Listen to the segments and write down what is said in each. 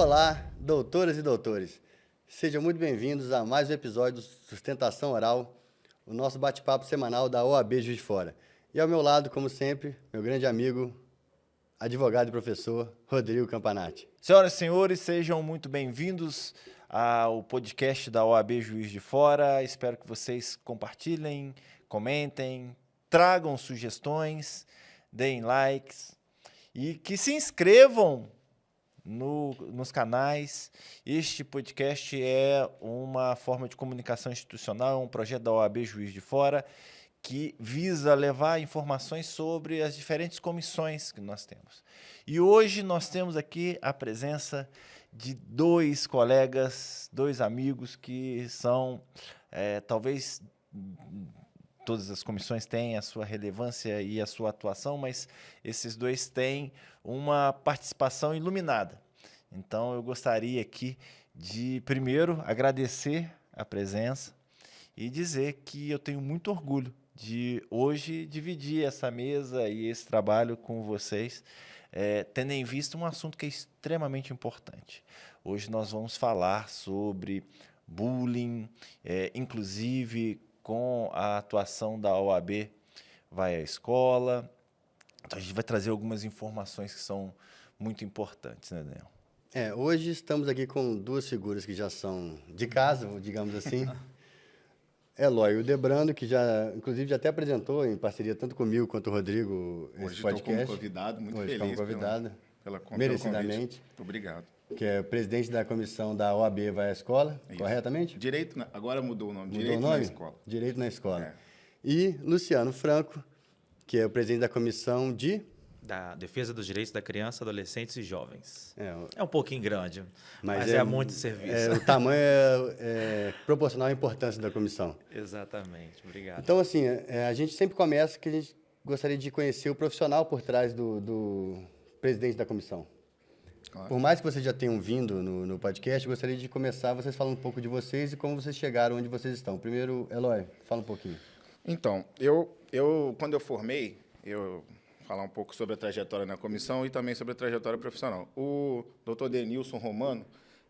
Olá, doutoras e doutores. Sejam muito bem-vindos a mais um episódio do Sustentação Oral, o nosso bate-papo semanal da OAB Juiz de Fora. E ao meu lado, como sempre, meu grande amigo, advogado e professor, Rodrigo Campanati. Senhoras e senhores, sejam muito bem-vindos ao podcast da OAB Juiz de Fora. Espero que vocês compartilhem, comentem, tragam sugestões, deem likes e que se inscrevam nos canais. Este podcast é uma forma de comunicação institucional, um projeto da OAB Juiz de Fora que visa levar informações sobre as diferentes comissões que nós temos. E hoje nós temos aqui a presença de dois colegas, dois amigos que são, talvez todas as comissões têm a sua relevância e a sua atuação, mas esses dois têm uma participação iluminada. Então, eu gostaria aqui de, primeiro, agradecer a presença e dizer que eu tenho muito orgulho de hoje dividir essa mesa e esse trabalho com vocês, tendo em vista um assunto que é extremamente importante. Hoje nós vamos falar sobre bullying, inclusive com a atuação da OAB Vai à Escola. Então, a gente vai trazer algumas informações que são muito importantes, né, Daniel? Hoje estamos aqui com duas figuras que já são de casa, digamos assim. Eloy, o Debrando, que já, inclusive, já até apresentou em parceria tanto comigo quanto o Rodrigo esse podcast. Hoje estou como convidado, muito feliz como convidado, merecidamente. Muito obrigado. Que é presidente da comissão da OAB Vai à Escola, Isso. Corretamente? Agora mudou o nome, Mudou Direito o nome? na Escola. Direito na Escola. E Luciano Franco, que é o presidente da comissão da Defesa dos Direitos da Criança, Adolescentes e Jovens. É um pouquinho grande, mas muito serviço. O tamanho é proporcional à importância da comissão. Exatamente, obrigado. Então, assim, a gente sempre começa que a gente gostaria de conhecer o profissional por trás do presidente da comissão. Claro. Por mais que vocês já tenham vindo no podcast, eu gostaria de começar vocês falando um pouco de vocês e como vocês chegaram onde vocês estão. Primeiro, Eloy, fala um pouquinho. Então, quando eu formei, falar um pouco sobre a trajetória na comissão e também sobre a trajetória profissional. O Dr. Denilson Romano,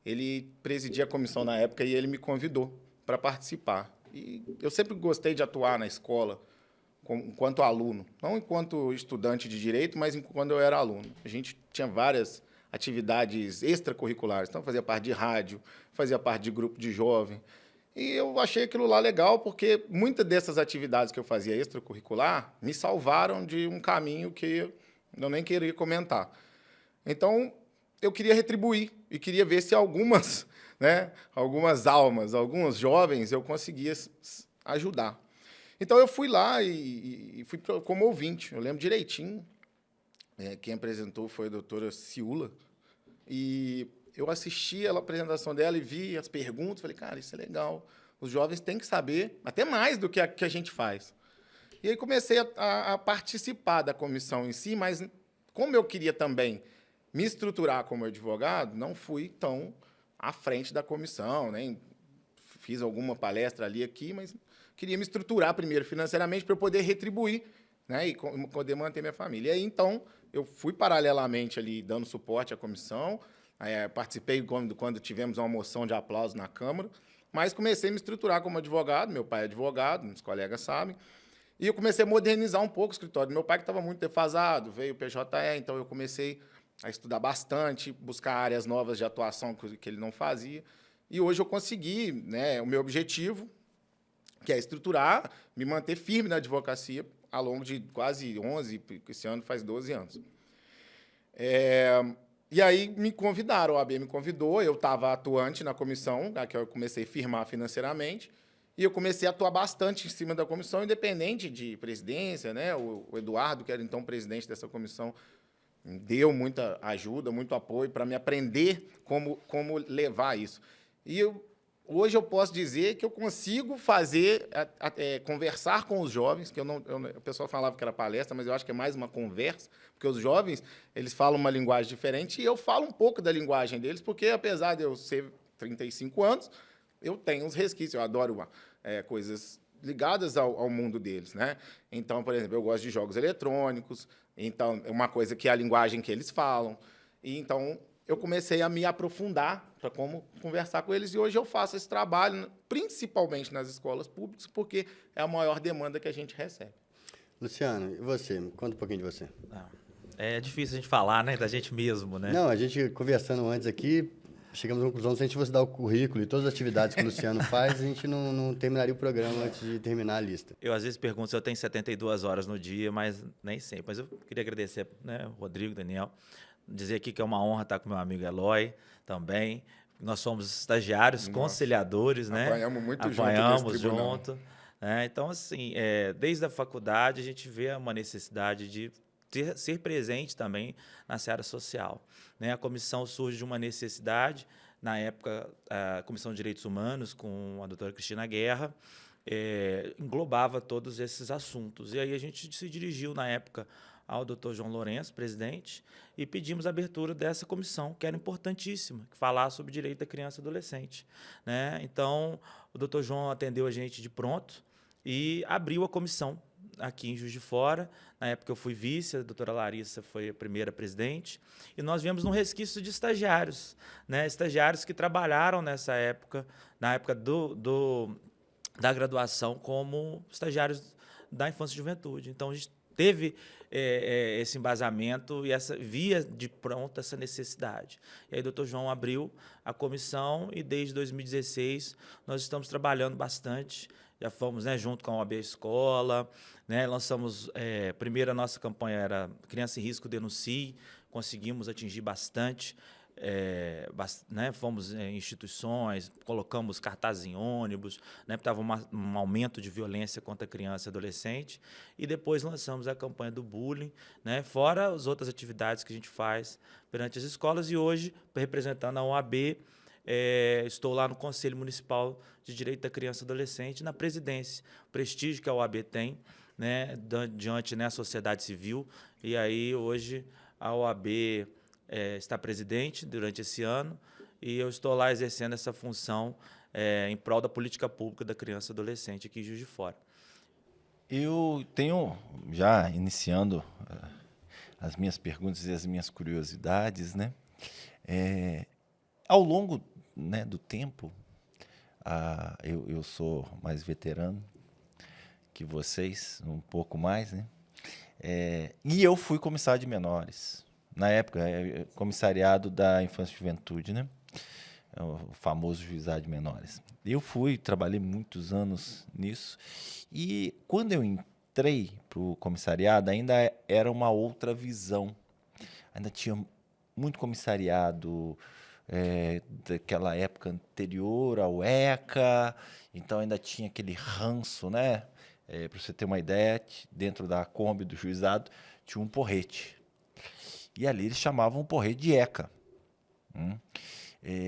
ele presidia a comissão na época e ele me convidou para participar. E eu sempre gostei de atuar na escola enquanto aluno, não enquanto estudante de direito, mas quando eu era aluno. A gente tinha várias atividades extracurriculares, então fazia parte de rádio, fazia parte de grupo de jovem. E eu achei aquilo lá legal, porque muitas dessas atividades que eu fazia extracurricular me salvaram de um caminho que eu nem queria comentar. Então, eu queria retribuir e queria ver se algumas almas, alguns jovens, eu conseguia ajudar. Então, eu fui lá e fui como ouvinte. Eu lembro direitinho. Quem apresentou foi a doutora Ciula. E eu assisti a apresentação dela e vi as perguntas, falei, cara, isso é legal. Os jovens têm que saber até mais do que a gente faz. E aí comecei a participar da comissão em si, mas como eu queria também me estruturar como advogado, não fui tão à frente da comissão, nem fiz alguma palestra ali aqui, mas queria me estruturar primeiro financeiramente para eu poder retribuir, né, e poder manter minha família. E aí, então, eu fui paralelamente ali dando suporte à comissão. Participei quando tivemos uma moção de aplauso na Câmara, mas comecei a me estruturar como advogado. Meu pai é advogado, meus colegas sabem, e eu comecei a modernizar um pouco o escritório. Meu pai, que estava muito defasado, veio o PJE, então eu comecei a estudar bastante, buscar áreas novas de atuação que ele não fazia, e hoje eu consegui, né, o meu objetivo, que é estruturar, me manter firme na advocacia ao longo de quase 11, esse ano faz 12 anos. E aí me convidaram, a OAB me convidou, eu estava atuante na comissão, que eu comecei a firmar financeiramente, e eu comecei a atuar bastante em cima da comissão, independente de presidência, né? O Eduardo, que era então presidente dessa comissão, me deu muita ajuda, muito apoio para me aprender como levar isso. E hoje eu posso dizer que eu consigo conversar com os jovens, que o pessoal falava que era palestra, mas eu acho que é mais uma conversa, porque os jovens, eles falam uma linguagem diferente e eu falo um pouco da linguagem deles, porque, apesar de eu ser 35 anos, eu tenho uns resquícios, eu adoro coisas ligadas ao mundo deles, né? Então, por exemplo, eu gosto de jogos eletrônicos, então, é uma coisa que é a linguagem que eles falam. E, então, eu comecei a me aprofundar para como conversar com eles, e hoje eu faço esse trabalho, principalmente nas escolas públicas, porque é a maior demanda que a gente recebe. Luciano, e você? Conta um pouquinho de você. É difícil a gente falar, né, da gente mesmo, né? Não, a gente conversando antes aqui, chegamos à conclusão, se a gente fosse dar o currículo e todas as atividades que o Luciano faz, a gente não terminaria o programa antes de terminar a lista. Eu às vezes pergunto se eu tenho 72 horas no dia, mas nem sempre. Mas eu queria agradecer, né, Rodrigo, Daniel, dizer aqui que é uma honra estar com meu amigo Eloy também. Nós somos estagiários, conciliadores, né? Apanhamos muito Apanhamos junto. Né? Então, assim, desde a faculdade a gente vê uma necessidade de ser presente também na seara social. Né? A comissão surge de uma necessidade, na época, a Comissão de Direitos Humanos, com a doutora Cristina Guerra, englobava todos esses assuntos. E aí a gente se dirigiu, na época, ao doutor João Lourenço, presidente, e pedimos a abertura dessa comissão, que era importantíssima, que falasse sobre direito da criança e adolescente. Né? Então, o doutor João atendeu a gente de pronto e abriu a comissão aqui em Juiz de Fora. Na época eu fui vice, a doutora Larissa foi a primeira presidente, e nós viemos num resquício de estagiários, né? Estagiários que trabalharam nessa época, na época da graduação, como estagiários da infância e juventude. Então, a gente teve esse embasamento e via de pronto essa necessidade. E aí o doutor João abriu a comissão e desde 2016 nós estamos trabalhando bastante. Já fomos, né, junto com a OAB Escola, né, lançamos, primeiro a nossa campanha era Criança em Risco Denuncie, conseguimos atingir bastante. Né, fomos em instituições, colocamos cartazes em ônibus, né, estava um aumento de violência contra criança e adolescente, e depois lançamos a campanha do bullying, né, fora as outras atividades que a gente faz perante as escolas, e hoje, representando a OAB, estou lá no Conselho Municipal de Direito da Criança e Adolescente, na presidência, o prestígio que a OAB tem, né, diante, né, a sociedade civil, e aí hoje a OAB está presidente durante esse ano, e eu estou lá exercendo essa função em prol da política pública da criança e adolescente aqui em Juiz de Fora. Eu tenho, já iniciando as minhas perguntas e as minhas curiosidades, né? Ao longo, né, do tempo, eu sou mais veterano que vocês, um pouco mais, né? E eu fui comissário de menores. Na época, comissariado da Infância e Juventude, né? O famoso juizado de menores. Eu trabalhei muitos anos nisso, e quando eu entrei para o comissariado, ainda era uma outra visão. Ainda tinha muito comissariado daquela época anterior ao ECA, então ainda tinha aquele ranço, né? Para você ter uma ideia, dentro da Kombi do juizado tinha um porrete. E ali eles chamavam o porrete de ECA.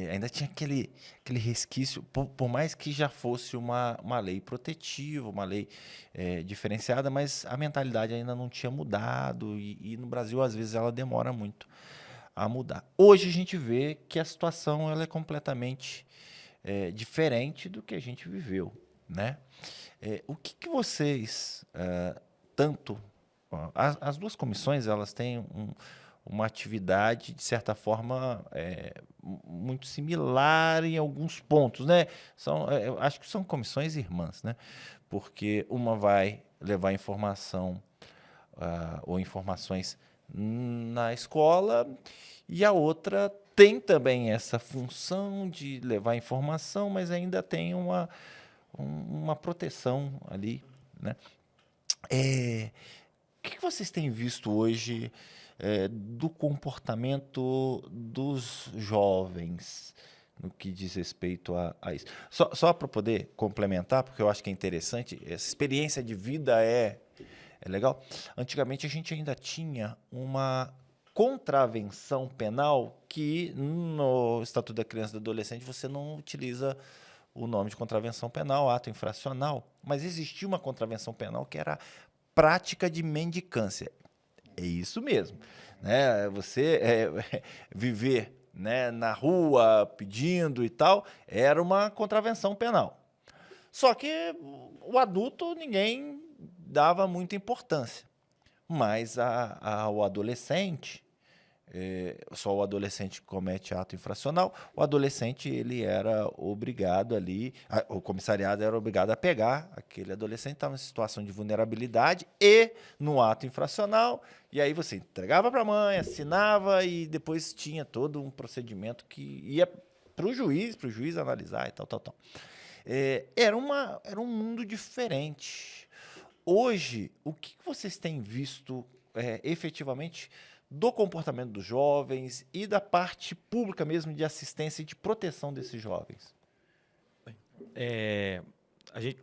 Ainda tinha aquele resquício, por mais que já fosse uma lei protetiva, uma lei diferenciada, mas a mentalidade ainda não tinha mudado, e no Brasil, às vezes, ela demora muito a mudar. Hoje a gente vê que a situação ela é completamente diferente do que a gente viveu, né? O que vocês, as duas comissões, elas têm uma atividade, de certa forma, muito similar em alguns pontos, né? Acho que são comissões irmãs, né? Porque uma vai levar informação ou informações na escola, e a outra tem também essa função de levar informação, mas ainda tem uma proteção ali, né? O que vocês têm visto hoje do comportamento dos jovens no que diz respeito a isso? Só para poder complementar, porque eu acho que é interessante, essa experiência de vida é legal. Antigamente a gente ainda tinha uma contravenção penal que no Estatuto da Criança e do Adolescente você não utiliza o nome de contravenção penal, ato infracional, mas existia uma contravenção penal que era prática de mendicância. É isso mesmo, né? Você viver, né, na rua pedindo e tal, era uma contravenção penal. Só que o adulto ninguém dava muita importância, mas o adolescente só o adolescente que comete ato infracional. O adolescente, ele era obrigado ali, o comissariado era obrigado a pegar aquele adolescente que estava em situação de vulnerabilidade e no ato infracional, e aí você entregava para a mãe, assinava e depois tinha todo um procedimento que ia para o juiz analisar e tal. Era um mundo diferente. Hoje, o que vocês têm visto efetivamente do comportamento dos jovens e da parte pública mesmo de assistência e de proteção desses jovens?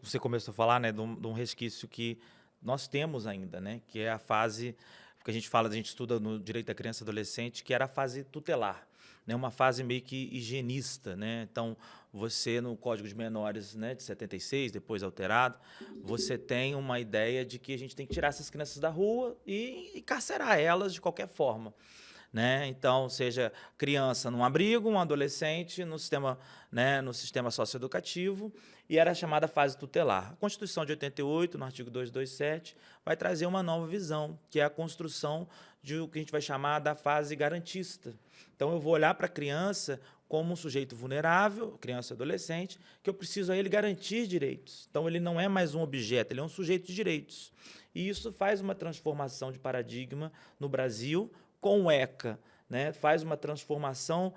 Você começou a falar, né, de um resquício que nós temos ainda, né, que é a fase que a gente estuda no direito da criança e adolescente, que era a fase tutelar, né, uma fase meio que higienista, né? Então, você no Código de Menores, né, de 76, depois alterado, você tem uma ideia de que a gente tem que tirar essas crianças da rua e encarcerar elas de qualquer forma, né? Então, seja criança num abrigo, um adolescente no sistema, né, no sistema socioeducativo, e era a chamada fase tutelar. A Constituição de 88, no artigo 227, vai trazer uma nova visão, que é a construção de o que a gente vai chamar da fase garantista. Então, eu vou olhar para a criança como um sujeito vulnerável, criança e adolescente, que eu preciso a ele garantir direitos. Então, ele não é mais um objeto, ele é um sujeito de direitos. E isso faz uma transformação de paradigma no Brasil com o ECA, né? Faz uma transformação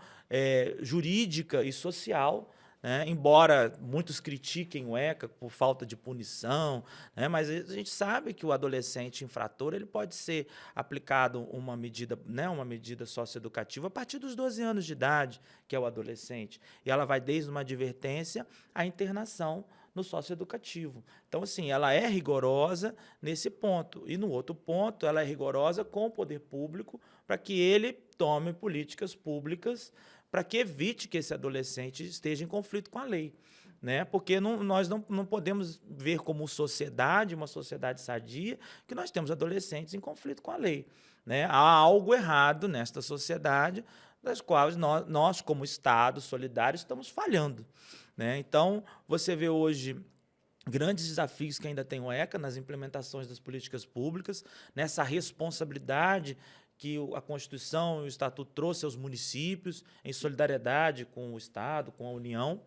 jurídica e social, né? Embora muitos critiquem o ECA por falta de punição, né? Mas a gente sabe que o adolescente infrator ele pode ser aplicado uma medida, né? Uma medida socioeducativa a partir dos 12 anos de idade, que é o adolescente. E ela vai desde uma advertência à internação no socioeducativo. Então, assim, ela é rigorosa nesse ponto. E, no outro ponto, ela é rigorosa com o poder público para que ele tome políticas públicas para que evite que esse adolescente esteja em conflito com a lei, né? Porque nós não podemos ver como sociedade, uma sociedade sadia, que nós temos adolescentes em conflito com a lei, né? Há algo errado nesta sociedade, das quais nós como Estado solidário, estamos falhando, né? Então, você vê hoje grandes desafios que ainda tem o ECA nas implementações das políticas públicas, nessa responsabilidade que a Constituição e o Estatuto trouxe aos municípios, em solidariedade com o Estado, com a União,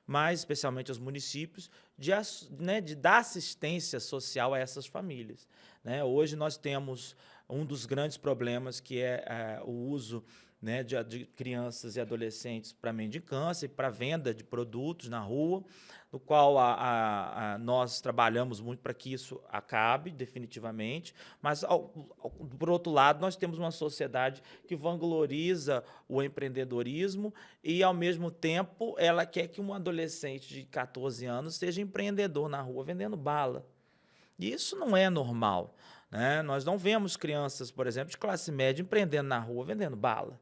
mas especialmente aos municípios, de dar assistência social a essas famílias, né? Hoje nós temos um dos grandes problemas, que é o uso, né, de crianças e adolescentes para mendicância e para venda de produtos na rua, no qual nós trabalhamos muito para que isso acabe definitivamente, mas, por outro lado, nós temos uma sociedade que vangloriza o empreendedorismo e, ao mesmo tempo, ela quer que um adolescente de 14 anos seja empreendedor na rua vendendo bala. E isso não é normal, né? Nós não vemos crianças, por exemplo, de classe média empreendendo na rua vendendo bala,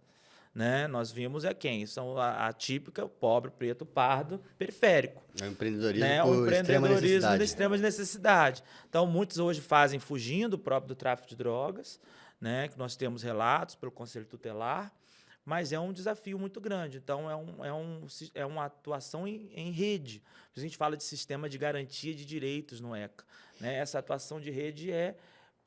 né? Nós vimos quem? São a típica pobre, preto, pardo, periférico. É um empreendedorismo, né? por O empreendedorismo de extrema necessidade. Então, muitos hoje fazem fugindo do tráfico de drogas, né? Que nós temos relatos pelo Conselho Tutelar, mas é um desafio muito grande. Então, é uma atuação em rede. A gente fala de sistema de garantia de direitos no ECA, né? Essa atuação de rede é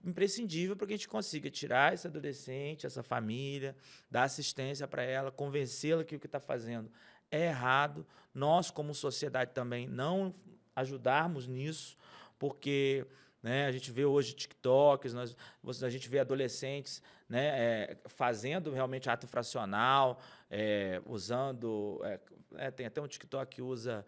imprescindível para que a gente consiga tirar esse adolescente, essa família, dar assistência para ela, convencê-la que o que está fazendo é errado. Nós, como sociedade, também não ajudarmos nisso, porque, né, a gente vê hoje TikToks, a gente vê adolescentes, né, fazendo realmente ato infracional, usando... tem até um TikTok que usa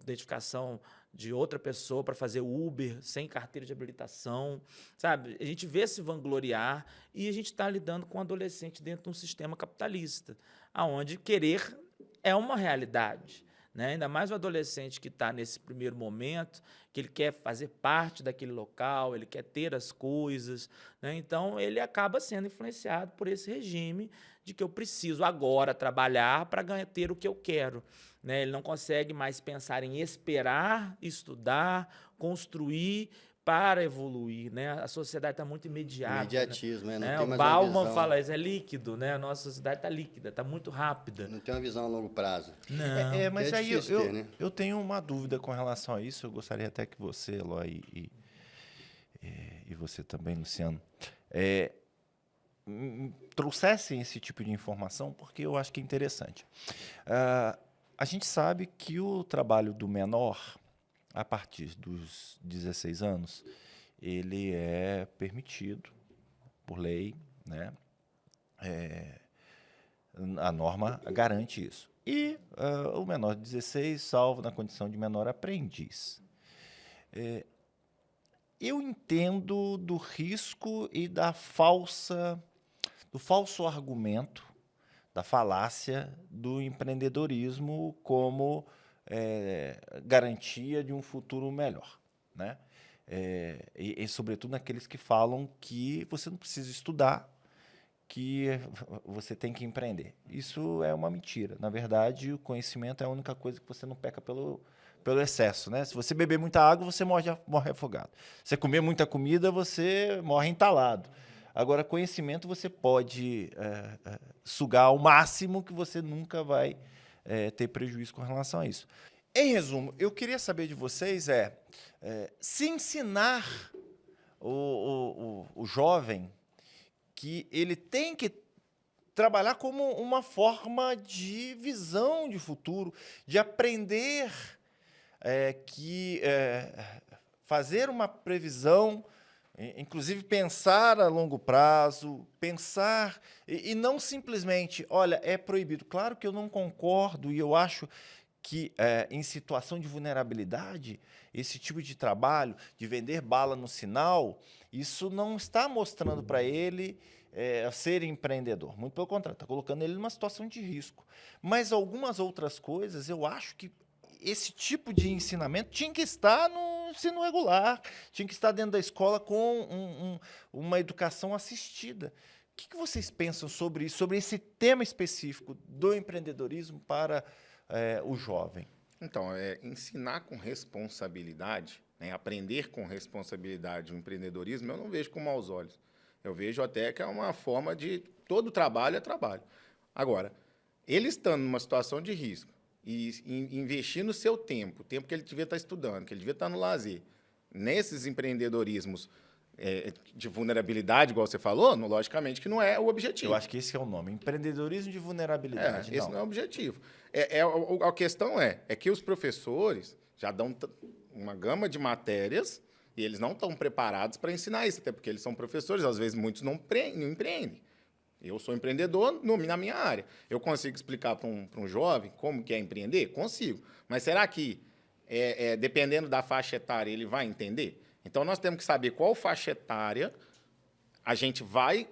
identificação de outra pessoa para fazer Uber sem carteira de habilitação, sabe? A gente vê se vangloriar e a gente está lidando com um adolescente dentro de um sistema capitalista, onde querer é uma realidade, né? Ainda mais o adolescente que está nesse primeiro momento, que ele quer fazer parte daquele local, ele quer ter as coisas, né? Então, ele acaba sendo influenciado por esse regime de que eu preciso agora trabalhar para ter o que eu quero, né? Ele não consegue mais pensar em esperar, estudar, construir para evoluir, né? A sociedade está muito imediata. Imediatismo, né? Não tem O mais Bauman uma visão. fala isso, é líquido, né? A nossa sociedade está líquida, está muito rápida. Não tem uma visão a longo prazo. Não. Mas É aí difícil ter, né? eu tenho uma dúvida com relação a isso. Eu gostaria até que você, Eloy, e você também, Luciano, trouxessem esse tipo de informação, porque eu acho que é interessante. A gente sabe que o trabalho do menor, a partir dos 16 anos, ele é permitido por lei, né? A norma garante isso. E o menor de 16, salvo na condição de menor aprendiz. Eu entendo do risco e do falso argumento, da falácia do empreendedorismo como garantia de um futuro melhor, né? E sobretudo naqueles que falam que você não precisa estudar, que você tem que empreender. Isso é uma mentira. Na verdade, o conhecimento é a única coisa que você não peca pelo excesso, né? Se você beber muita água, você morre afogado. Se você comer muita comida, você morre entalado. Agora, conhecimento você pode sugar ao máximo, que você nunca vai ter prejuízo com relação a isso. Em resumo, eu queria saber de vocês se ensinar o jovem que ele tem que trabalhar como uma forma de visão de futuro, de aprender fazer uma previsão, inclusive pensar a longo prazo, pensar e não simplesmente, olha, é proibido. Claro que eu não concordo e eu acho que em situação de vulnerabilidade, esse tipo de trabalho, de vender bala no sinal, isso não está mostrando para ele ser empreendedor. Muito pelo contrário, está colocando ele numa situação de risco. Mas algumas outras coisas, eu acho que esse tipo de ensinamento tinha que estar no ensino regular, tinha que estar dentro da escola com uma educação assistida. O que vocês pensam sobre isso, sobre esse tema específico do empreendedorismo para o jovem? Então, ensinar com responsabilidade, né, aprender com responsabilidade o empreendedorismo, eu não vejo com maus olhos. Eu vejo até que é uma forma de... Todo trabalho é trabalho. Agora, ele estando numa situação de risco e investir no seu tempo, o tempo que ele devia estar estudando, que ele devia estar no lazer, nesses empreendedorismos de vulnerabilidade, igual você falou, logicamente que não é o objetivo. Eu acho que esse é o nome, empreendedorismo de vulnerabilidade. Esse não é o objetivo. A questão é que os professores já dão uma gama de matérias e eles não estão preparados para ensinar isso, até porque eles são professores, às vezes muitos não empreendem. Eu sou empreendedor na minha área. Eu consigo explicar para um jovem como que é empreender? Consigo. Mas será que, dependendo da faixa etária, ele vai entender? Então, nós temos que saber qual faixa etária a gente vai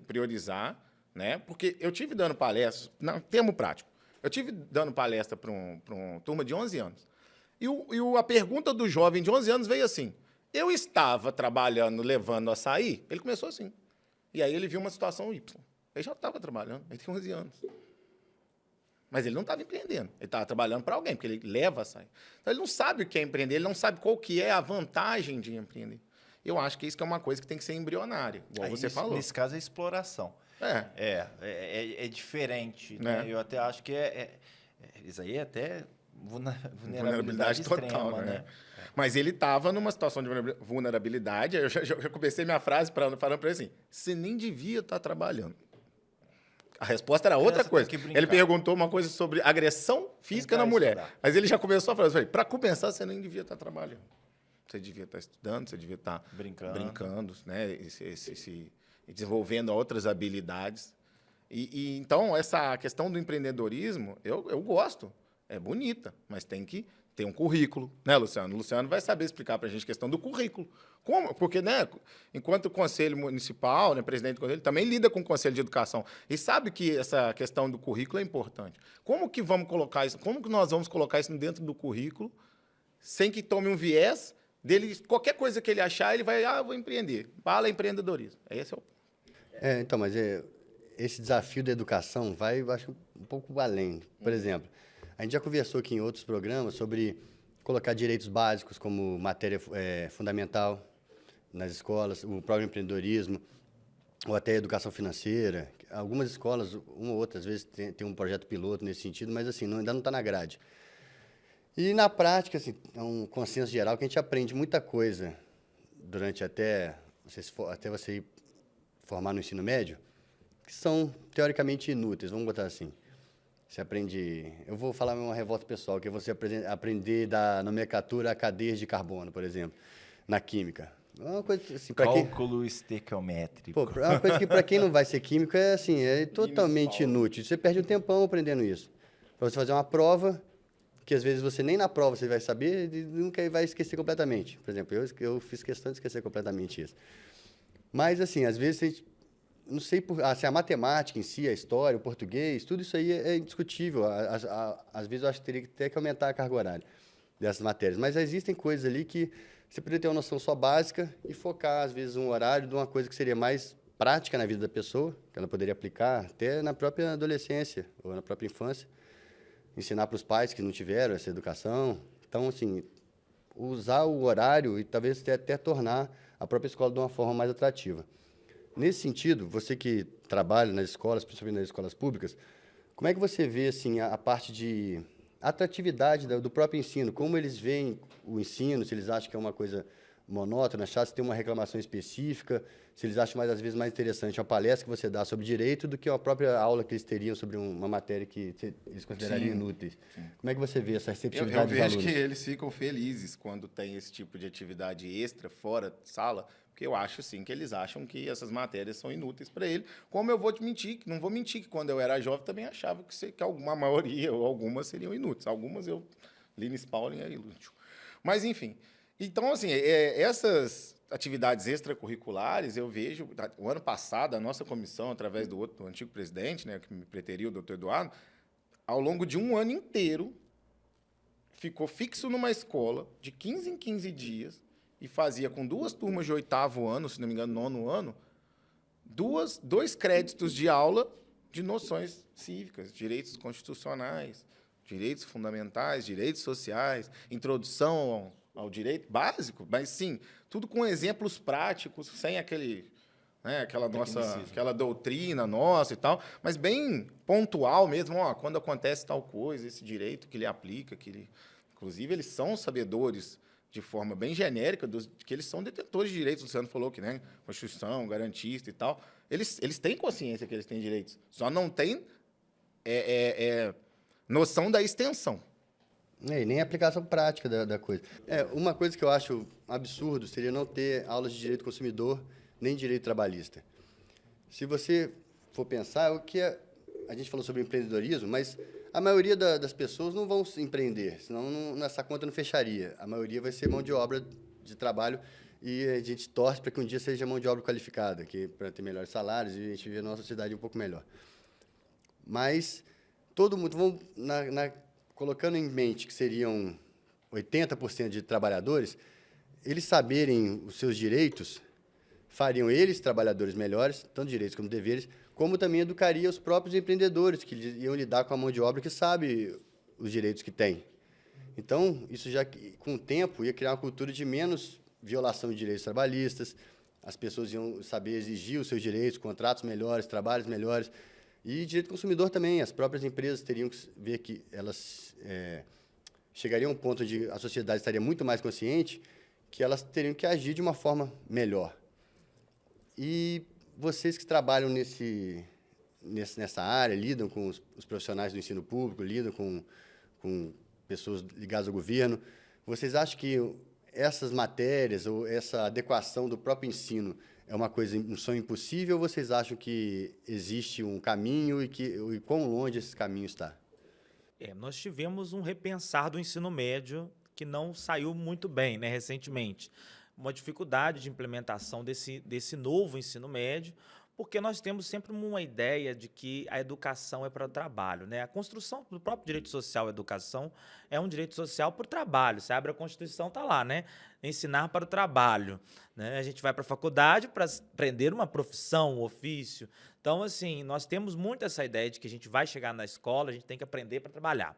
priorizar, né? Porque eu tive dando palestra, no termo prático, eu tive dando palestra para uma turma de 11 anos. E a pergunta do jovem de 11 anos veio assim: eu estava trabalhando, levando açaí? Ele começou assim. E aí ele viu uma situação Y. Ele já estava trabalhando, ele tem 11 anos. Mas ele não estava empreendendo, ele estava trabalhando para alguém, porque ele leva açaí. Então, ele não sabe o que é empreender, ele não sabe qual que é a vantagem de empreender. Eu acho que isso que é uma coisa que tem que ser embrionária, igual você falou. Nesse caso, é exploração. É diferente. Né? Eu até acho que isso aí é até vulnerabilidade extrema, total, né? Mas ele estava numa situação de vulnerabilidade. Aí eu já comecei minha frase falando para ele assim: você nem devia estar trabalhando. A resposta era outra coisa. Ele perguntou uma coisa sobre agressão física na mulher. Estudar. Mas ele já começou a falar: para começar, você nem devia estar trabalhando. Você devia estar estudando, você devia estar brincando, né? Desenvolvendo outras habilidades. Então, essa questão do empreendedorismo, eu gosto. É bonita, mas tem que ter um currículo, né, Luciano? O Luciano vai saber explicar para a gente a questão do currículo. Como? Porque, né, enquanto o Conselho Municipal, né, presidente do Conselho, também lida com o Conselho de Educação e sabe que essa questão do currículo é importante. Como que vamos colocar isso? Como que nós vamos colocar isso dentro do currículo sem que tome um viés dele, qualquer coisa que ele achar, ele vai, vou empreender. Fala empreendedorismo. Esse é o ponto. Então, mas esse desafio da educação vai, eu acho, um pouco além. Por exemplo, a gente já conversou aqui em outros programas sobre colocar direitos básicos como matéria fundamental nas escolas, o próprio empreendedorismo, ou até educação financeira. Algumas escolas, uma ou outra, às vezes, tem um projeto piloto nesse sentido, mas assim, ainda não está na grade. E, na prática, assim, é um consenso geral que a gente aprende muita coisa durante até você ir formar no ensino médio, que são teoricamente inúteis, vamos botar assim. Você aprende... Eu vou falar uma revolta pessoal, que é você aprender da nomenclatura a cadeias de carbono, por exemplo, na química. É uma coisa assim, Cálculo estequiométrico. Pô, é uma coisa que para quem não vai ser químico é assim, é totalmente inútil. Você perde um tempão aprendendo isso. Para você fazer uma prova, que às vezes você nem na prova você vai saber e nunca vai esquecer completamente. Por exemplo, eu fiz questão de esquecer completamente isso. Mas, assim, às vezes, a gente, não sei, assim, a matemática em si, a história, o português, tudo isso aí é indiscutível. Às vezes, eu acho que teria até que aumentar a carga horária dessas matérias. Mas existem coisas ali que você poderia ter uma noção só básica e focar, às vezes, um horário de uma coisa que seria mais prática na vida da pessoa, que ela poderia aplicar até na própria adolescência ou na própria infância. Ensinar para os pais que não tiveram essa educação. Então, assim, usar o horário e talvez até tornar a própria escola de uma forma mais atrativa. Nesse sentido, você que trabalha nas escolas, principalmente nas escolas públicas, como é que você vê assim, a parte de atratividade do próprio ensino? Como eles veem o ensino, se eles acham que é uma coisa monótona, chata, se tem uma reclamação específica, se eles acham, às vezes, mais interessante uma palestra que você dá sobre direito do que a própria aula que eles teriam sobre uma matéria que eles considerariam inúteis. Sim. Como é que você vê essa receptividade dos alunos? Eu vejo que eles ficam felizes quando tem esse tipo de atividade extra, fora de sala, porque eu acho, sim, que eles acham que essas matérias são inúteis para ele. Como eu vou te mentir, não vou mentir que quando eu era jovem também achava que alguma maioria ou algumas seriam inúteis. Algumas Linus Pauling é inútil. Mas, enfim... Então, assim, essas atividades extracurriculares, eu vejo... O ano passado, a nossa comissão, através do antigo presidente, né, que me preteriu, o doutor Eduardo, ao longo de um ano inteiro, ficou fixo numa escola, de 15 em 15 dias, e fazia com 2 turmas de 8º ano, se não me engano, 9º ano, 2 créditos de aula de noções cívicas, direitos constitucionais, direitos fundamentais, direitos sociais, introdução ao direito básico, mas sim, tudo com exemplos práticos, sem aquela doutrina nossa e tal, mas bem pontual mesmo, quando acontece tal coisa, esse direito que ele aplica, inclusive eles são sabedores de forma bem genérica que eles são detentores de direitos. O Luciano falou que, né, Constituição, garantista e tal, eles têm consciência que eles têm direitos, só não têm noção da extensão. E nem a aplicação prática da coisa. Uma coisa que eu acho absurdo seria não ter aulas de direito consumidor nem de direito trabalhista. Se você for pensar, a gente falou sobre empreendedorismo, mas a maioria das pessoas não vão empreender, senão essa conta não fecharia. A maioria vai ser mão de obra de trabalho e a gente torce para que um dia seja mão de obra qualificada, para ter melhores salários e a gente viver a nossa sociedade um pouco melhor. Mas todo mundo, colocando em mente que seriam 80% de trabalhadores, eles saberem os seus direitos, fariam eles trabalhadores melhores, tanto direitos como deveres, como também educaria os próprios empreendedores, que iam lidar com a mão de obra que sabe os direitos que tem. Então, isso já, com o tempo, ia criar uma cultura de menos violação de direitos trabalhistas, as pessoas iam saber exigir os seus direitos, contratos melhores, trabalhos melhores. E direito do consumidor também, as próprias empresas teriam que ver que elas chegariam a um ponto onde a sociedade estaria muito mais consciente, que elas teriam que agir de uma forma melhor. E vocês que trabalham nessa área, lidam com os profissionais do ensino público, lidam com pessoas ligadas ao governo, vocês acham que essas matérias ou essa adequação do próprio ensino é um sonho impossível, ou vocês acham que existe um caminho e quão longe esse caminho está? Nós tivemos um repensar do ensino médio que não saiu muito bem, né, recentemente. Uma dificuldade de implementação desse novo ensino médio, porque nós temos sempre uma ideia de que a educação é para o trabalho, né? A construção do próprio direito social à educação é um direito social para o trabalho. Você abre a Constituição, está lá, né? Ensinar para o trabalho, né? A gente vai para a faculdade para aprender uma profissão, um ofício. Então, assim, nós temos muito essa ideia de que a gente vai chegar na escola, a gente tem que aprender para trabalhar,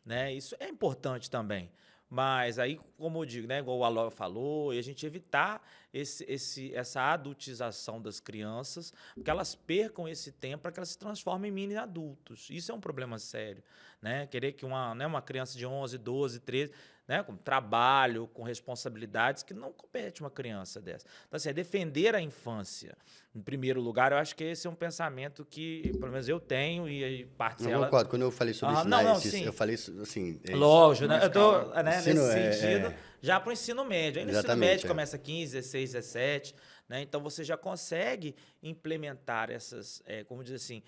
né? Isso é importante também. Mas aí, como eu digo, né, igual o Aló falou, e a gente evitar essa adultização das crianças, porque elas percam esse tempo para que elas se transformem em mini adultos. Isso é um problema sério, né? Querer que uma criança de 11, 12, 13 né, com trabalho, com responsabilidades que não compete uma criança dessa. Então, assim, é defender a infância. Em primeiro lugar, eu acho que esse é um pensamento que, pelo menos, eu tenho e parcela... Eu concordo. Quando eu falei sobre ensinar sim. eu falei assim... Lógico, né? Eu tô, né, ensino nesse sentido, já para o ensino médio. Aí no ensino médio começa 15, 16, 17, né? Então você já consegue implementar essas, como dizer assim,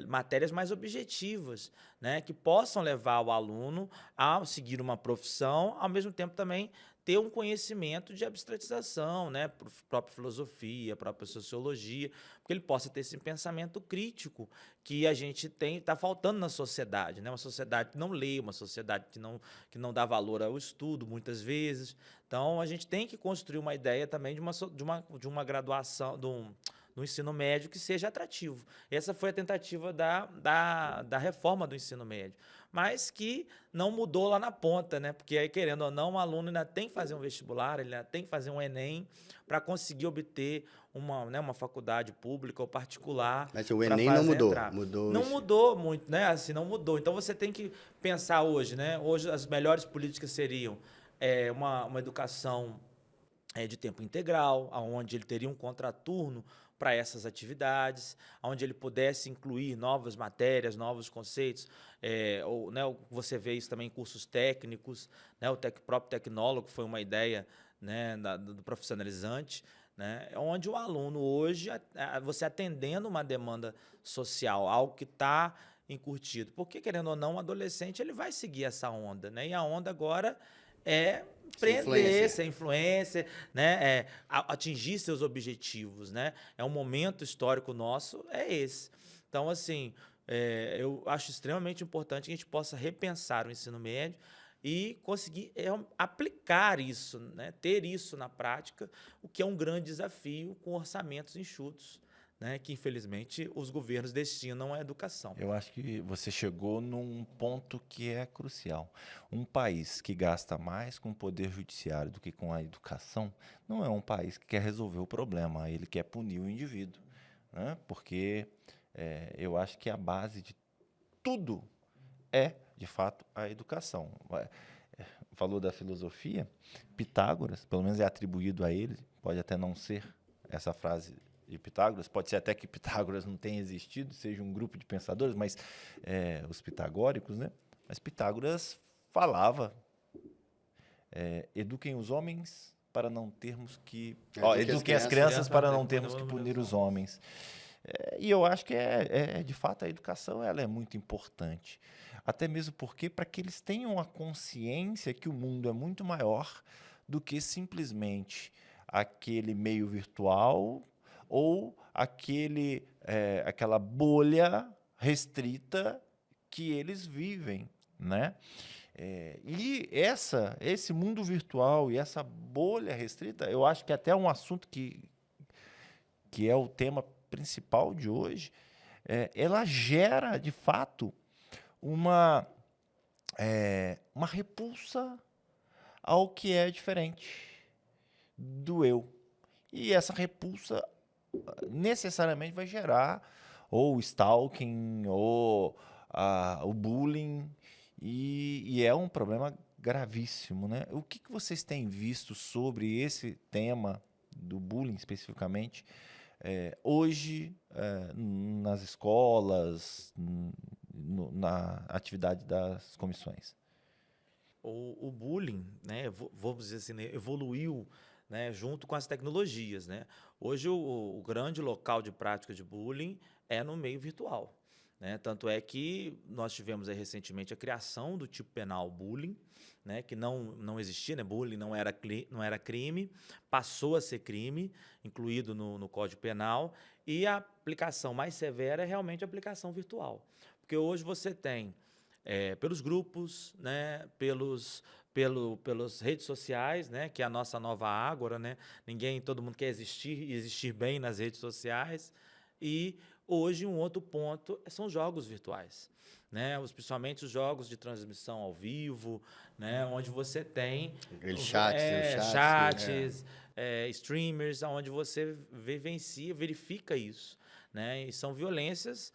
matérias mais objetivas, né? Que possam levar o aluno a seguir uma profissão, ao mesmo tempo também ter um conhecimento de abstratização, né? Própria filosofia, própria sociologia, porque ele possa ter esse pensamento crítico que a gente está faltando na sociedade, né? Uma sociedade que não lê, uma sociedade que não dá valor ao estudo, muitas vezes. Então, a gente tem que construir uma ideia também de uma graduação, do ensino médio que seja atrativo. Essa foi a tentativa da reforma do ensino médio, mas que não mudou lá na ponta, né? Porque aí, querendo ou não, o aluno ainda tem que fazer um vestibular, ele ainda tem que fazer um Enem para conseguir obter uma faculdade pública ou particular. Mas o Enem não mudou. Não mudou muito, né? Assim, não mudou. Então você tem que pensar hoje, né? Hoje as melhores políticas seriam uma educação de tempo integral, onde ele teria um contraturno para essas atividades, onde ele pudesse incluir novas matérias, novos conceitos, né, você vê isso também em cursos técnicos, né, o próprio tecnólogo foi uma ideia, né, do profissionalizante, né, onde o aluno hoje, você atendendo uma demanda social, algo que está encurtido, porque querendo ou não, o adolescente ele vai seguir essa onda, né, e a onda agora é empreender, ser influencer, né? Atingir seus objetivos, né? É um momento histórico nosso, é esse. Então, assim, eu acho extremamente importante que a gente possa repensar o ensino médio e conseguir aplicar isso, né? Ter isso na prática, o que é um grande desafio com orçamentos enxutos, né, que infelizmente os governos destinam à educação. Eu acho que você chegou num ponto que é crucial. Um país que gasta mais com o poder judiciário do que com a educação não é um país que quer resolver o problema, ele quer punir o indivíduo, né? Porque eu acho que a base de tudo é, de fato, a educação. Falou da filosofia, Pitágoras, pelo menos é atribuído a ele, pode até não ser essa frase de Pitágoras, pode ser até que Pitágoras não tenha existido, seja um grupo de pensadores, mas os pitagóricos, né? Mas Pitágoras falava, eduquem os homens para não termos que... eduquem as crianças para não termos que punir os homens. E eu acho que de fato, a educação ela é muito importante. Até mesmo porque, para que eles tenham a consciência que o mundo é muito maior do que simplesmente aquele meio virtual ou aquela bolha restrita que eles vivem, né? E esse mundo virtual e essa bolha restrita, eu acho que até é um assunto que é o tema principal de hoje, ela gera, de fato, uma repulsa ao que é diferente do eu. E essa repulsa necessariamente vai gerar ou stalking ou o bullying, e é um problema gravíssimo, né? O que vocês têm visto sobre esse tema do bullying especificamente hoje nas escolas, na atividade das comissões? O bullying, né, vamos dizer assim, evoluiu, né, junto com as tecnologias, né? Hoje o grande local de prática de bullying é no meio virtual, né? Tanto é que nós tivemos aí, recentemente a criação do tipo penal bullying, né, que não existia, né? Bullying não era crime, passou a ser crime, incluído no Código Penal, e a aplicação mais severa é realmente a aplicação virtual, porque hoje você tem pelos grupos, né, pelas redes sociais, né, que é a nossa nova ágora, né? Todo mundo quer existir e existir bem nas redes sociais. E hoje um outro ponto são jogos virtuais, né? Principalmente os jogos de transmissão ao vivo, né, onde você tem chats, streamers, onde você verifica isso, né? E são violências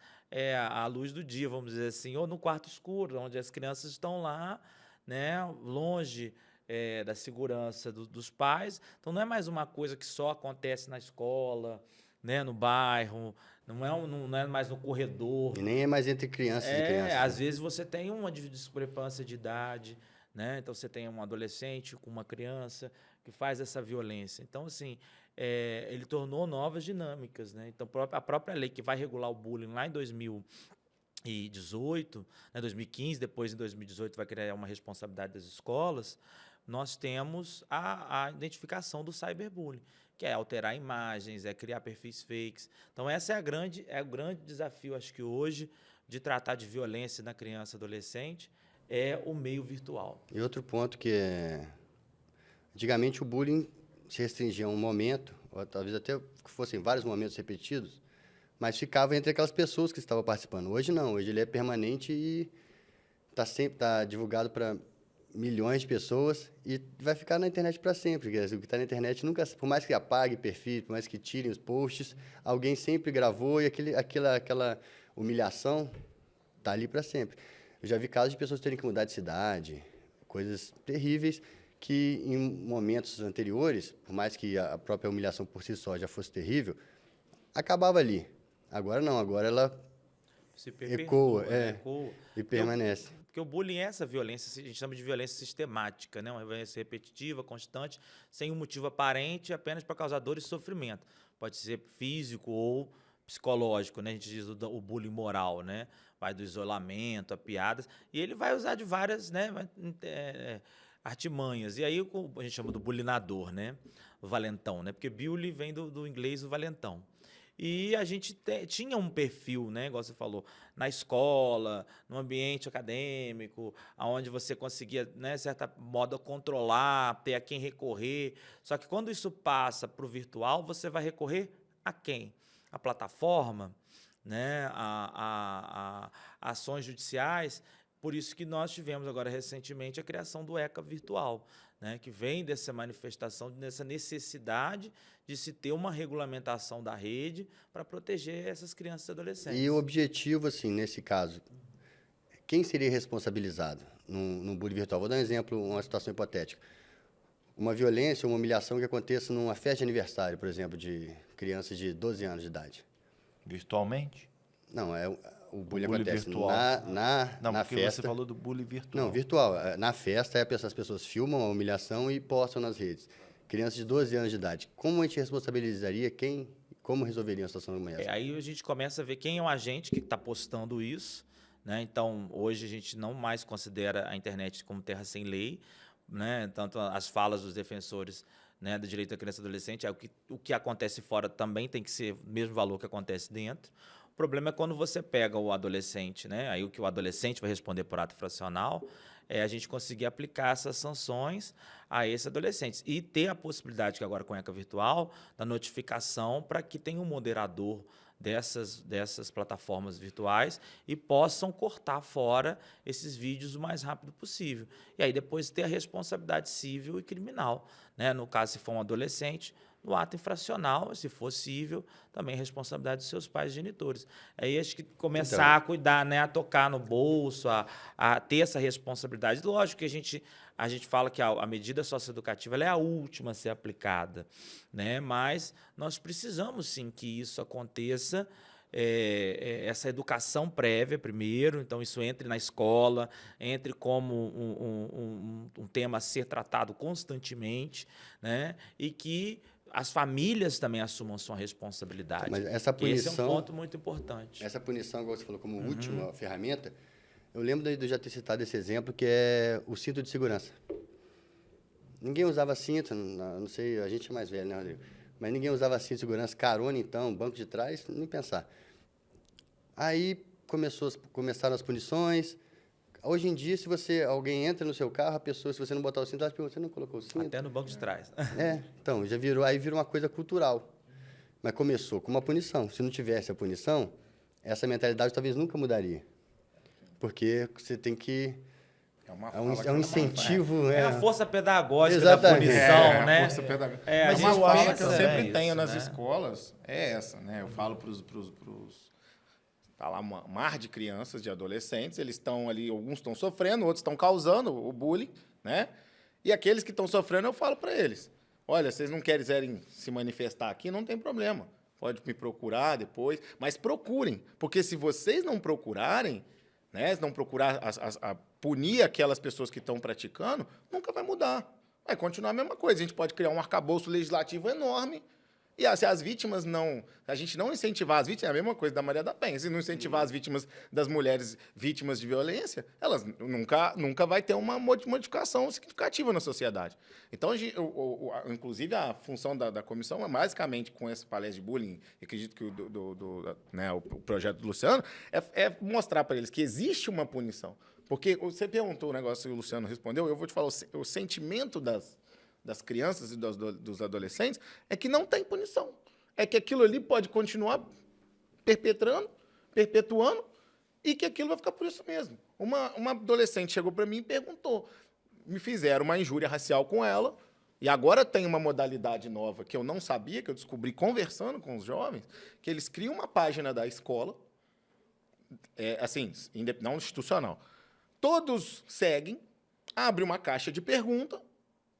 à luz do dia, vamos dizer assim, ou no quarto escuro, onde as crianças estão lá, né, longe da segurança dos pais. Então, não é mais uma coisa que só acontece na escola, né, no bairro, não é mais no corredor. E nem é mais entre crianças e crianças. Às vezes você tem uma discrepância de idade, né? Então, você tem um adolescente com uma criança que faz essa violência. Então, assim, ele tornou novas dinâmicas, né? Então, a própria lei que vai regular o bullying lá em 2018, né, 2015, depois em 2018 vai criar uma responsabilidade das escolas, nós temos a identificação do cyberbullying, que é alterar imagens, é criar perfis fakes. Então, essa é o grande desafio, acho que hoje, de tratar de violência na criança e adolescente, é o meio virtual. E outro ponto que é... Antigamente, o bullying se restringia a um momento, ou talvez até fossem vários momentos repetidos, mas ficava entre aquelas pessoas que estavam participando. Hoje não, hoje ele é permanente e está divulgado para milhões de pessoas e vai ficar na internet para sempre. O que está na internet nunca, por mais que apague perfil, por mais que tirem os posts, alguém sempre gravou e aquela humilhação está ali para sempre. Eu já vi casos de pessoas terem que mudar de cidade, coisas terríveis que em momentos anteriores, por mais que a própria humilhação por si só já fosse terrível, acabava ali. Agora não, agora ela ecoa, e permanece. Porque o bullying é essa violência, a gente chama de violência sistemática, né? Uma violência repetitiva, constante, sem um motivo aparente, apenas para causar dor e sofrimento. Pode ser físico ou psicológico, né? A gente diz o bullying moral, né? Vai do isolamento, a piadas, e ele vai usar de várias, né, artimanhas. E aí a gente chama do bulinador, né? O valentão, né? Porque bully vem do inglês o valentão. E a gente tinha um perfil, né, igual você falou, na escola, no ambiente acadêmico, onde você conseguia, né, de certa modo, controlar, ter a quem recorrer. Só que quando isso passa para o virtual, você vai recorrer a quem? A plataforma, né, a ações judiciais. Por isso que nós tivemos agora recentemente a criação do ECA virtual, né, que vem dessa manifestação, dessa necessidade de se ter uma regulamentação da rede para proteger essas crianças e adolescentes. E o objetivo, assim, nesse caso, quem seria responsabilizado num bullying virtual? Vou dar um exemplo, uma situação hipotética. Uma violência, uma humilhação que aconteça numa festa de aniversário, por exemplo, de crianças de 12 anos de idade. Virtualmente? Não, o bullying acontece virtual. na festa. Você falou do bullying virtual. Não, virtual. Na festa, as pessoas filmam a humilhação e postam nas redes. Crianças de 12 anos de idade. Como a gente responsabilizaria como resolveria uma situação como essa? Aí a gente começa a ver quem é o agente que está postando isso, né? Então, hoje a gente não mais considera a internet como terra sem lei, né? Tanto as falas dos defensores, né, do direito da criança e adolescente, o que acontece fora também tem que ser o mesmo valor que acontece dentro. O problema é quando você pega o adolescente, né? Aí o que o adolescente vai responder por ato infracional é a gente conseguir aplicar essas sanções a esses adolescentes e ter a possibilidade, que agora com a ECA virtual, da notificação para que tenha um moderador dessas plataformas virtuais e possam cortar fora esses vídeos o mais rápido possível. E aí depois ter a responsabilidade civil e criminal, né? No caso, se for um adolescente, no ato infracional, se for cível, também a responsabilidade dos seus pais genitores. Aí acho que começar a cuidar, né, a tocar no bolso, a ter essa responsabilidade. Lógico que a gente fala que a medida socioeducativa ela é a última a ser aplicada, né? Mas nós precisamos sim que isso aconteça, essa educação prévia primeiro, então isso entre na escola, entre como um tema a ser tratado constantemente, né? E que as famílias também assumam sua responsabilidade. Mas essa punição, esse é um ponto muito importante. Essa punição, como você falou, como última ferramenta, eu lembro de eu já ter citado esse exemplo, que é o cinto de segurança. Ninguém usava cinto, não sei, a gente é mais velho, né, Rodrigo? Mas ninguém usava cinto de segurança, carona, então, banco de trás, nem pensar. Aí começaram as punições. Hoje em dia, se alguém entra no seu carro, a pessoa, se você não botar o cinto, ela pergunta, você não colocou o cinto? Até no banco de trás. Então, aí virou uma coisa cultural. Mas começou com uma punição. Se não tivesse a punição, essa mentalidade talvez nunca mudaria. Porque você tem que... É um incentivo... É a força pedagógica Exatamente. da punição, né? A força pedagógica. Mas uma fala que eu sempre isso, tenho nas né? escolas é essa, né? Eu falo para os Tá lá um mar de crianças, de adolescentes, eles estão ali, alguns estão sofrendo, outros estão causando o bullying, né? E aqueles que estão sofrendo, eu falo para eles, olha, vocês não quiserem se manifestar aqui, não tem problema. Pode me procurar depois, mas procurem, porque se vocês não procurarem, né, se não procurar punir aquelas pessoas que estão praticando, nunca vai mudar. Vai continuar a mesma coisa. A gente pode criar um arcabouço legislativo enorme e se as vítimas não... A gente não incentivar as vítimas, é a mesma coisa da Maria da Penha. Se não incentivar as vítimas das mulheres vítimas de violência, elas nunca vai ter uma modificação significativa na sociedade. Então, inclusive, a função da comissão é basicamente, com essa palestra de bullying, eu acredito que o projeto do Luciano, é mostrar para eles que existe uma punição. Porque você perguntou o negócio e o Luciano respondeu, eu vou te falar, o sentimento das crianças e dos adolescentes é que não tem punição. É que aquilo ali pode continuar perpetuando, e que aquilo vai ficar por isso mesmo. Uma adolescente chegou para mim e perguntou, me fizeram uma injúria racial com ela, e agora tem uma modalidade nova que eu não sabia, que eu descobri conversando com os jovens, que eles criam uma página da escola, assim, não institucional. Todos seguem, abre uma caixa de pergunta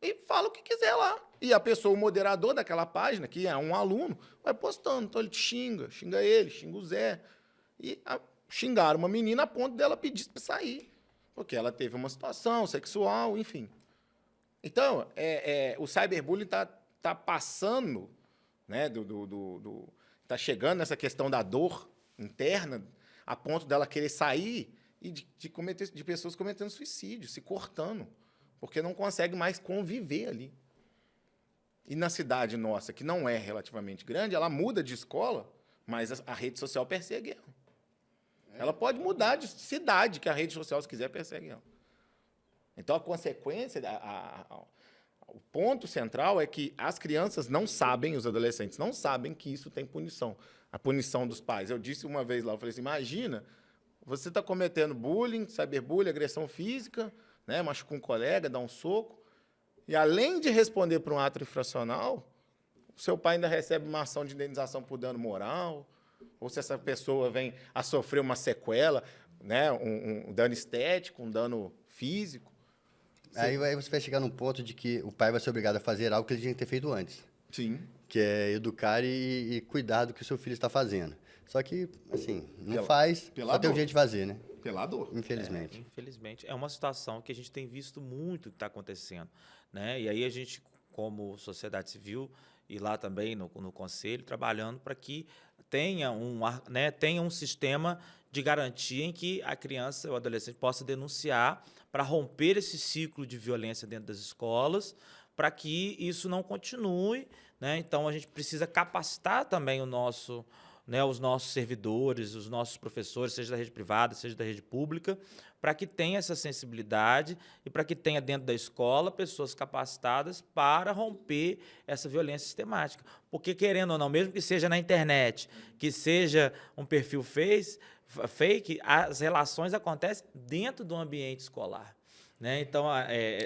e fala o que quiser lá. E a pessoa, o moderador daquela página, que é um aluno, vai postando. Então ele xinga ele, xinga o Zé. E xingaram uma menina a ponto dela pedir para sair, porque ela teve uma situação sexual, enfim. Então, o cyberbullying está passando, né, está chegando nessa questão da dor interna, a ponto dela querer sair e de pessoas cometendo suicídio, se cortando, porque não consegue mais conviver ali. E na cidade nossa, que não é relativamente grande, ela muda de escola, mas a rede social persegue ela. Ela pode mudar de cidade, que a rede social, se quiser, persegue ela. Então, a consequência, o ponto central é que as crianças não sabem, os adolescentes não sabem que isso tem punição. A punição dos pais. Eu disse uma vez lá, eu falei assim, imagina, você está cometendo bullying, cyberbullying, agressão física, né, machuca um colega, dá um soco, e além de responder por um ato infracional, o seu pai ainda recebe uma ação de indenização por dano moral, ou se essa pessoa vem a sofrer uma sequela, né, um dano estético, um dano físico. Aí você vai chegar num ponto de que o pai vai ser obrigado a fazer algo que ele tinha que ter feito antes. Sim. Que é educar e cuidar do que o seu filho está fazendo. Só que, assim, não faz, só tem um jeito de fazer, né? Pela dor. Infelizmente. Infelizmente. É uma situação que a gente tem visto muito que está acontecendo, né? E aí a gente, como sociedade civil, e lá também no conselho, trabalhando para que tenha um sistema de garantia em que a criança ou o adolescente possa denunciar para romper esse ciclo de violência dentro das escolas, para que isso não continue, né? Então, a gente precisa capacitar também os nossos servidores, os nossos professores, seja da rede privada, seja da rede pública, para que tenha essa sensibilidade e para que tenha dentro da escola pessoas capacitadas para romper essa violência sistemática. Porque, querendo ou não, mesmo que seja na internet, que seja um perfil fake, as relações acontecem dentro do ambiente escolar. Né? Então,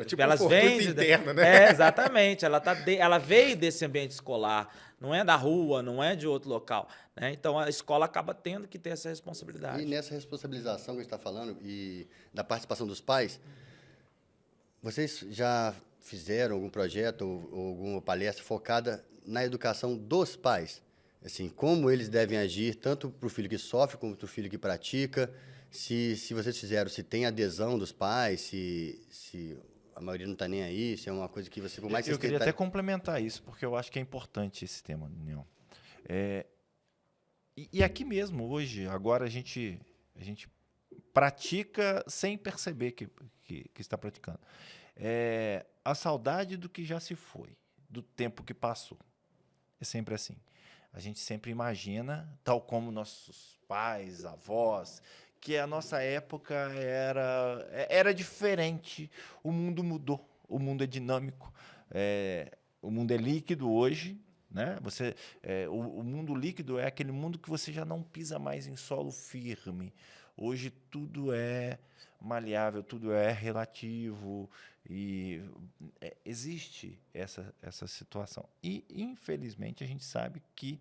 tipo elas vêm interna, né? Exatamente, ela veio desse ambiente escolar, não é da rua, não é de outro local, né? Então a escola acaba tendo que ter essa responsabilidade. E nessa responsabilização que a gente está falando e da participação dos pais, vocês já fizeram algum projeto ou alguma palestra focada na educação dos pais? Assim, como eles devem agir, tanto para o filho que sofre como para o filho que pratica? Se vocês fizeram, se tem adesão dos pais, se a maioria não está nem aí, se é uma coisa que você... Por mais eu queria até complementar isso, porque eu acho que é importante esse tema, Daniel. E aqui mesmo, hoje, agora a gente pratica sem perceber que está praticando. A saudade do que já se foi, do tempo que passou. É sempre assim. A gente sempre imagina, tal como nossos pais, avós, que a nossa época era diferente. O mundo mudou, o mundo é dinâmico, o mundo é líquido hoje, né? O mundo líquido é aquele mundo que você já não pisa mais em solo firme. Hoje tudo é maleável, tudo é relativo e existe essa situação. E, infelizmente, a gente sabe que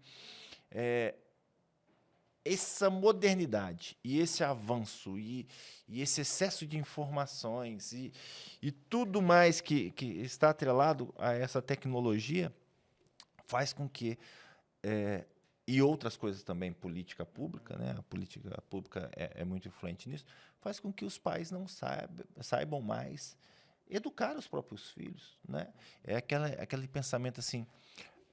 essa modernidade e esse avanço e esse excesso de informações e tudo mais que está atrelado a essa tecnologia faz com que, e outras coisas também, política pública, né? A política pública é muito influente nisso, faz com que os pais não saibam mais educar os próprios filhos, né? É aquele pensamento assim,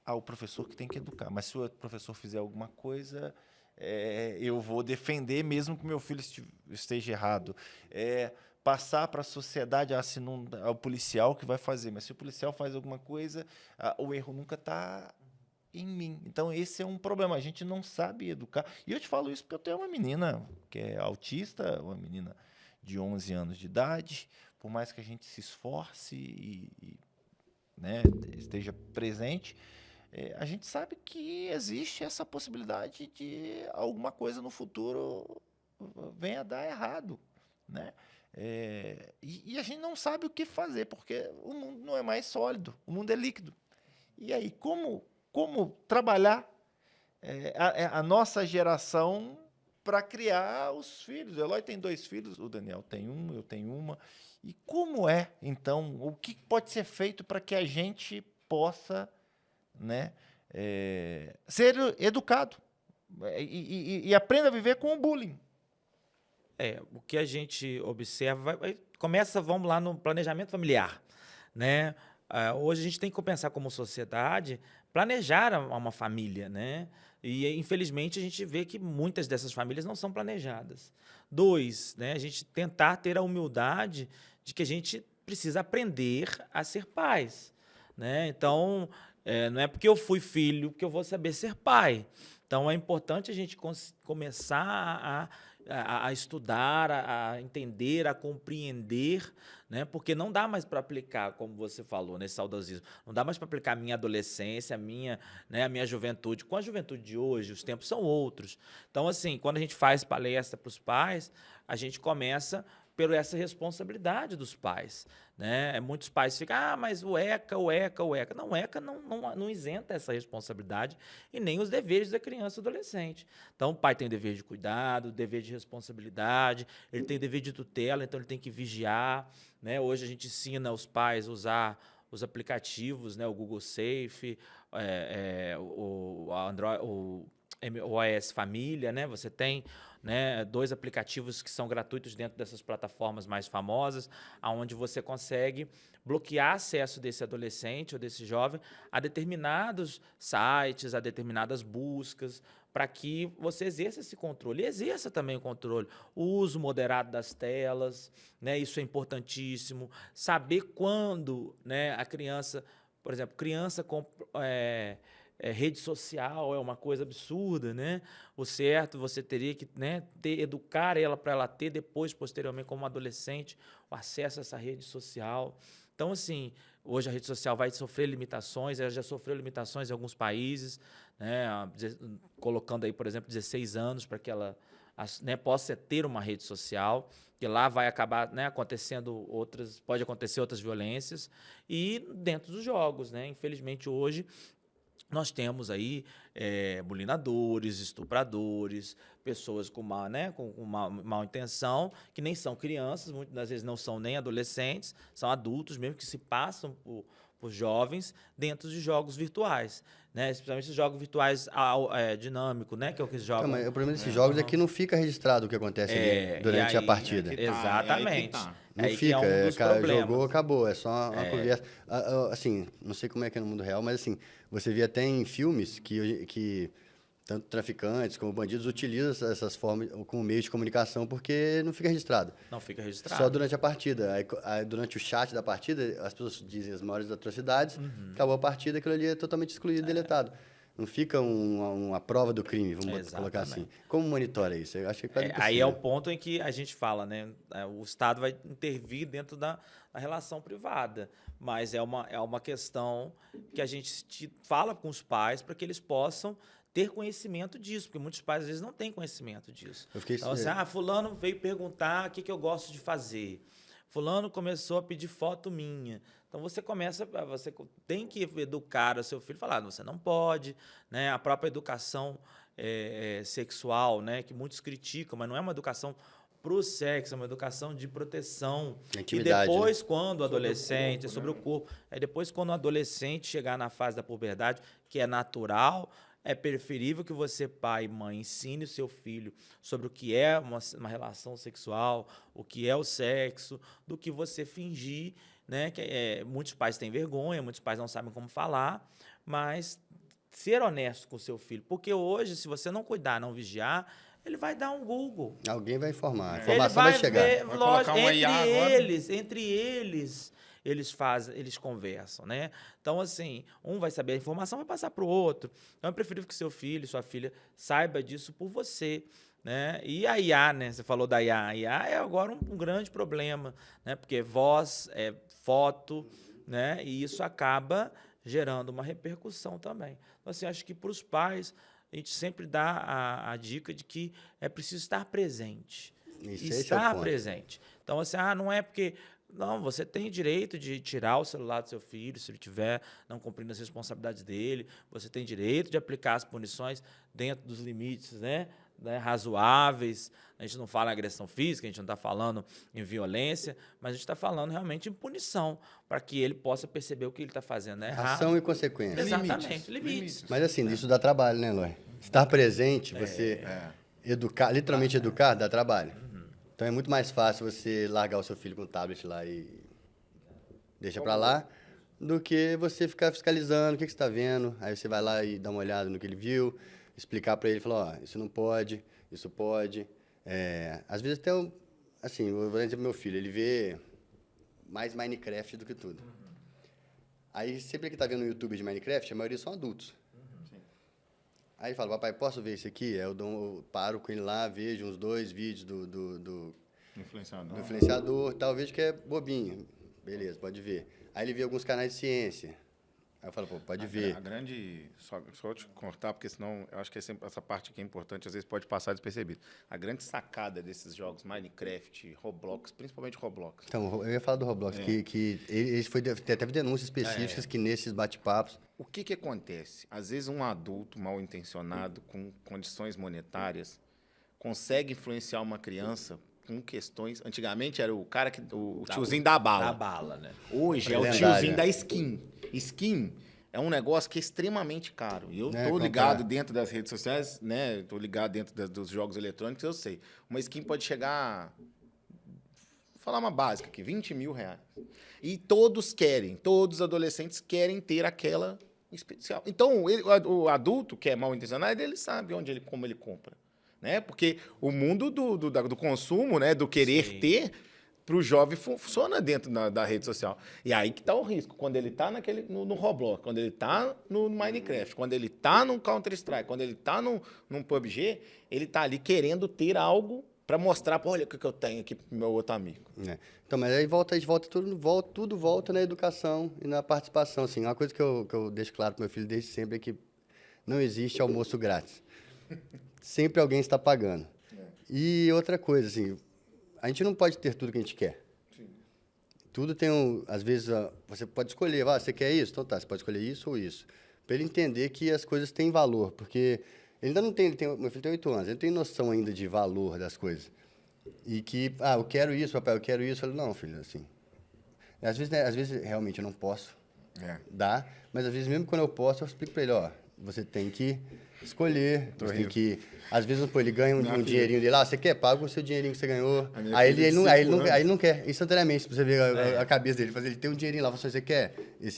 o professor que tem que educar, mas se o professor fizer alguma coisa, eu vou defender mesmo que meu filho esteja errado. Passar para a sociedade, se não é o policial que vai fazer, mas se o policial faz alguma coisa, o erro nunca está em mim. Então, esse é um problema. A gente não sabe educar. E eu te falo isso porque eu tenho uma menina que é autista, uma menina de 11 anos de idade. Por mais que a gente se esforce né, esteja presente, a gente sabe que existe essa possibilidade de alguma coisa no futuro venha a dar errado, né? E a gente não sabe o que fazer, porque o mundo não é mais sólido, o mundo é líquido. E aí, como trabalhar a nossa geração para criar os filhos? O Eloy tem 2 filhos, o Daniel tem um, eu tenho uma. E como então, o que pode ser feito para que a gente possa, né, ser educado e aprenda a viver com o bullying? O que a gente observa, vamos lá, no planejamento familiar, né? Hoje a gente tem que pensar como sociedade, planejar uma família, né? E, infelizmente, a gente vê que muitas dessas famílias não são planejadas. 2, né? A gente tentar ter a humildade de que a gente precisa aprender a ser pais, né? Então, não é porque eu fui filho que eu vou saber ser pai. Então, é importante a gente começar a estudar, a entender, a compreender, né? Porque não dá mais para aplicar, como você falou, nesse saudosismo, não dá mais para aplicar a minha adolescência, a minha juventude. Com a juventude de hoje, os tempos são outros. Então, assim, quando a gente faz palestra para os pais, a gente começa por essa responsabilidade dos pais, né? Muitos pais ficam, mas o ECA. Não, o ECA não isenta essa responsabilidade e nem os deveres da criança e adolescente. Então, o pai tem o dever de cuidado, o dever de responsabilidade, ele tem o dever de tutela, então ele tem que vigiar, né? Hoje a gente ensina os pais a usar os aplicativos, né? O Google Safe, o Android, o iOS Família, né? Você tem, né, 2 aplicativos que são gratuitos dentro dessas plataformas mais famosas, onde você consegue bloquear acesso desse adolescente ou desse jovem a determinados sites, a determinadas buscas, para que você exerça esse controle. E exerça também o controle. O uso moderado das telas, né, isso é importantíssimo. Saber quando, né, a criança, por exemplo, rede social é uma coisa absurda, né? O certo, você teria que, né, educar ela para ela ter depois, posteriormente, como adolescente, o acesso a essa rede social. Então, assim, hoje a rede social vai sofrer limitações, ela já sofreu limitações em alguns países, né, colocando aí, por exemplo, 16 anos para que ela, né, possa ter uma rede social, que lá vai acabar, né, pode acontecer outras violências, e dentro dos jogos, né? Infelizmente, hoje, nós temos aí bulinadores, estupradores, pessoas com má intenção, que nem são crianças, muitas das vezes não são nem adolescentes, são adultos mesmo, que se passam por jovens dentro de jogos virtuais, né? Especialmente esses jogos virtuais dinâmicos, né? Que é o que eles jogam. Mas o problema desses jogos é que não fica registrado o que acontece ali durante a partida. Exatamente. Não fica, cara, jogou, acabou, é só uma conversa. Assim, não sei como é que é no mundo real, mas assim, você vê até em filmes que tanto traficantes como bandidos utilizam essas formas como meio de comunicação porque não fica registrado. Não fica registrado. Só durante a partida. Aí, durante o chat da partida, as pessoas dizem as maiores atrocidades, acabou a partida, aquilo ali é totalmente excluído e deletado. Não fica uma prova do crime, vamos colocar assim. Como monitora isso? Eu acho que aí é o ponto em que a gente fala, né? O Estado vai intervir dentro da relação privada, mas é uma questão que a gente fala com os pais para que eles possam ter conhecimento disso, porque muitos pais às vezes não têm conhecimento disso. Então, assim, fulano veio perguntar o que eu gosto de fazer. Fulano começou a pedir foto minha. Então, você tem que educar o seu filho, falar, você não pode, né? A própria educação sexual, né? Que muitos criticam, mas não é uma educação para o sexo, é uma educação de proteção. Intimidade, e depois, quando o adolescente, sobre o corpo, depois, quando o adolescente chegar na fase da puberdade, que é natural, é preferível que você, pai e mãe, ensine o seu filho sobre o que é uma relação sexual, o que é o sexo, do que você fingir, né? Muitos pais têm vergonha, muitos pais não sabem como falar, mas ser honesto com o seu filho. Porque hoje, se você não cuidar, não vigiar, ele vai dar um Google. Alguém vai informar. A Ele informação vai chegar. ver, Vai lógico, colocar uma IA agora. entre eles conversam, né? Então, assim, um vai saber a informação, vai passar para o outro. Então, é preferível que seu filho, sua filha, saiba disso por você, né? E a IA, né? Você falou da IA. A IA é agora um grande problema, né? Porque voz, foto, né? E isso acaba gerando uma repercussão também. Então, assim, acho que para os pais, a gente sempre dá a dica de que é preciso estar presente. Estar presente. Então, assim, não é porque... Não, você tem direito de tirar o celular do seu filho, se ele estiver não cumprindo as responsabilidades dele. Você tem direito de aplicar as punições dentro dos limites, né, razoáveis. A gente não fala em agressão física, a gente não está falando em violência, mas a gente está falando realmente em punição, para que ele possa perceber o que ele está fazendo é errado. Ação e consequência. Exatamente, limites. Mas assim, isso dá trabalho, né, Eloy? Estar presente, você educar, literalmente educar, dá trabalho. Então é muito mais fácil você largar o seu filho com o tablet lá e deixa para lá, do que você ficar fiscalizando o que você está vendo. Aí você vai lá e dá uma olhada no que ele viu, explicar para ele, falar, isso não pode, isso pode. Às vezes até, assim, eu vou dizer pro meu filho, ele vê mais Minecraft do que tudo. Aí sempre que tá vendo no YouTube de Minecraft, a maioria são adultos. Aí ele fala, papai, posso ver isso aqui? Aí eu paro com ele lá, vejo uns 2 vídeos do influenciador, tal, vejo que é bobinho. Beleza, pode ver. Aí ele vê alguns canais de ciência. Aí eu falo, pô, pode ver. A grande... Só te cortar, porque senão eu acho que essa parte aqui é importante, às vezes pode passar despercebido. A grande sacada desses jogos, Minecraft, Roblox, principalmente Roblox. Então, eu ia falar do Roblox, que teve denúncias específicas que nesses bate-papos... O que acontece? Às vezes um adulto mal intencionado, com condições monetárias, consegue influenciar uma criança com questões... Antigamente era o cara o tiozinho da bala. Da bala, né? Hoje é o tiozinho da skin. Skin é um negócio que é extremamente caro. E eu tô ligado dentro das redes sociais, né? Tô ligado dentro dos jogos eletrônicos, eu sei. Uma skin pode chegar... Vou falar uma básica aqui, R$20 mil. E todos os adolescentes querem ter aquela especial. Então, o adulto que é mal intencionado, ele sabe como ele compra. Né? Porque o mundo do consumo, né? Do querer ter... para o jovem funciona dentro da rede social. E aí que está o risco. Quando ele está no Roblox, quando ele está no Minecraft, quando ele está no Counter-Strike, quando ele está num PUBG, ele está ali querendo ter algo para mostrar, olha o que eu tenho aqui pro meu outro amigo. Então, mas aí tudo volta na educação e na participação. Assim, uma coisa que eu deixo claro para meu filho desde sempre é que não existe almoço grátis. Sempre alguém está pagando. E outra coisa, assim... A gente não pode ter tudo que a gente quer. Sim. Tudo tem às vezes, você pode escolher, você quer isso? Então tá, você pode escolher isso ou isso. Para ele entender que as coisas têm valor, porque ele ainda não tem, meu filho tem 8 anos, ele não tem noção ainda de valor das coisas. E que, eu quero isso, papai, eu quero isso. Eu falo, não, filho, assim. Às vezes realmente eu não posso dar, mas às vezes mesmo quando eu posso, eu explico para ele, você tem que escolher, você tem que... Às vezes, ele ganha um dinheirinho dele lá, você quer? Paga o seu dinheirinho que você ganhou. Aí ele não quer, instantaneamente, pra você ver a cabeça dele. Ele tem um dinheirinho lá, você quer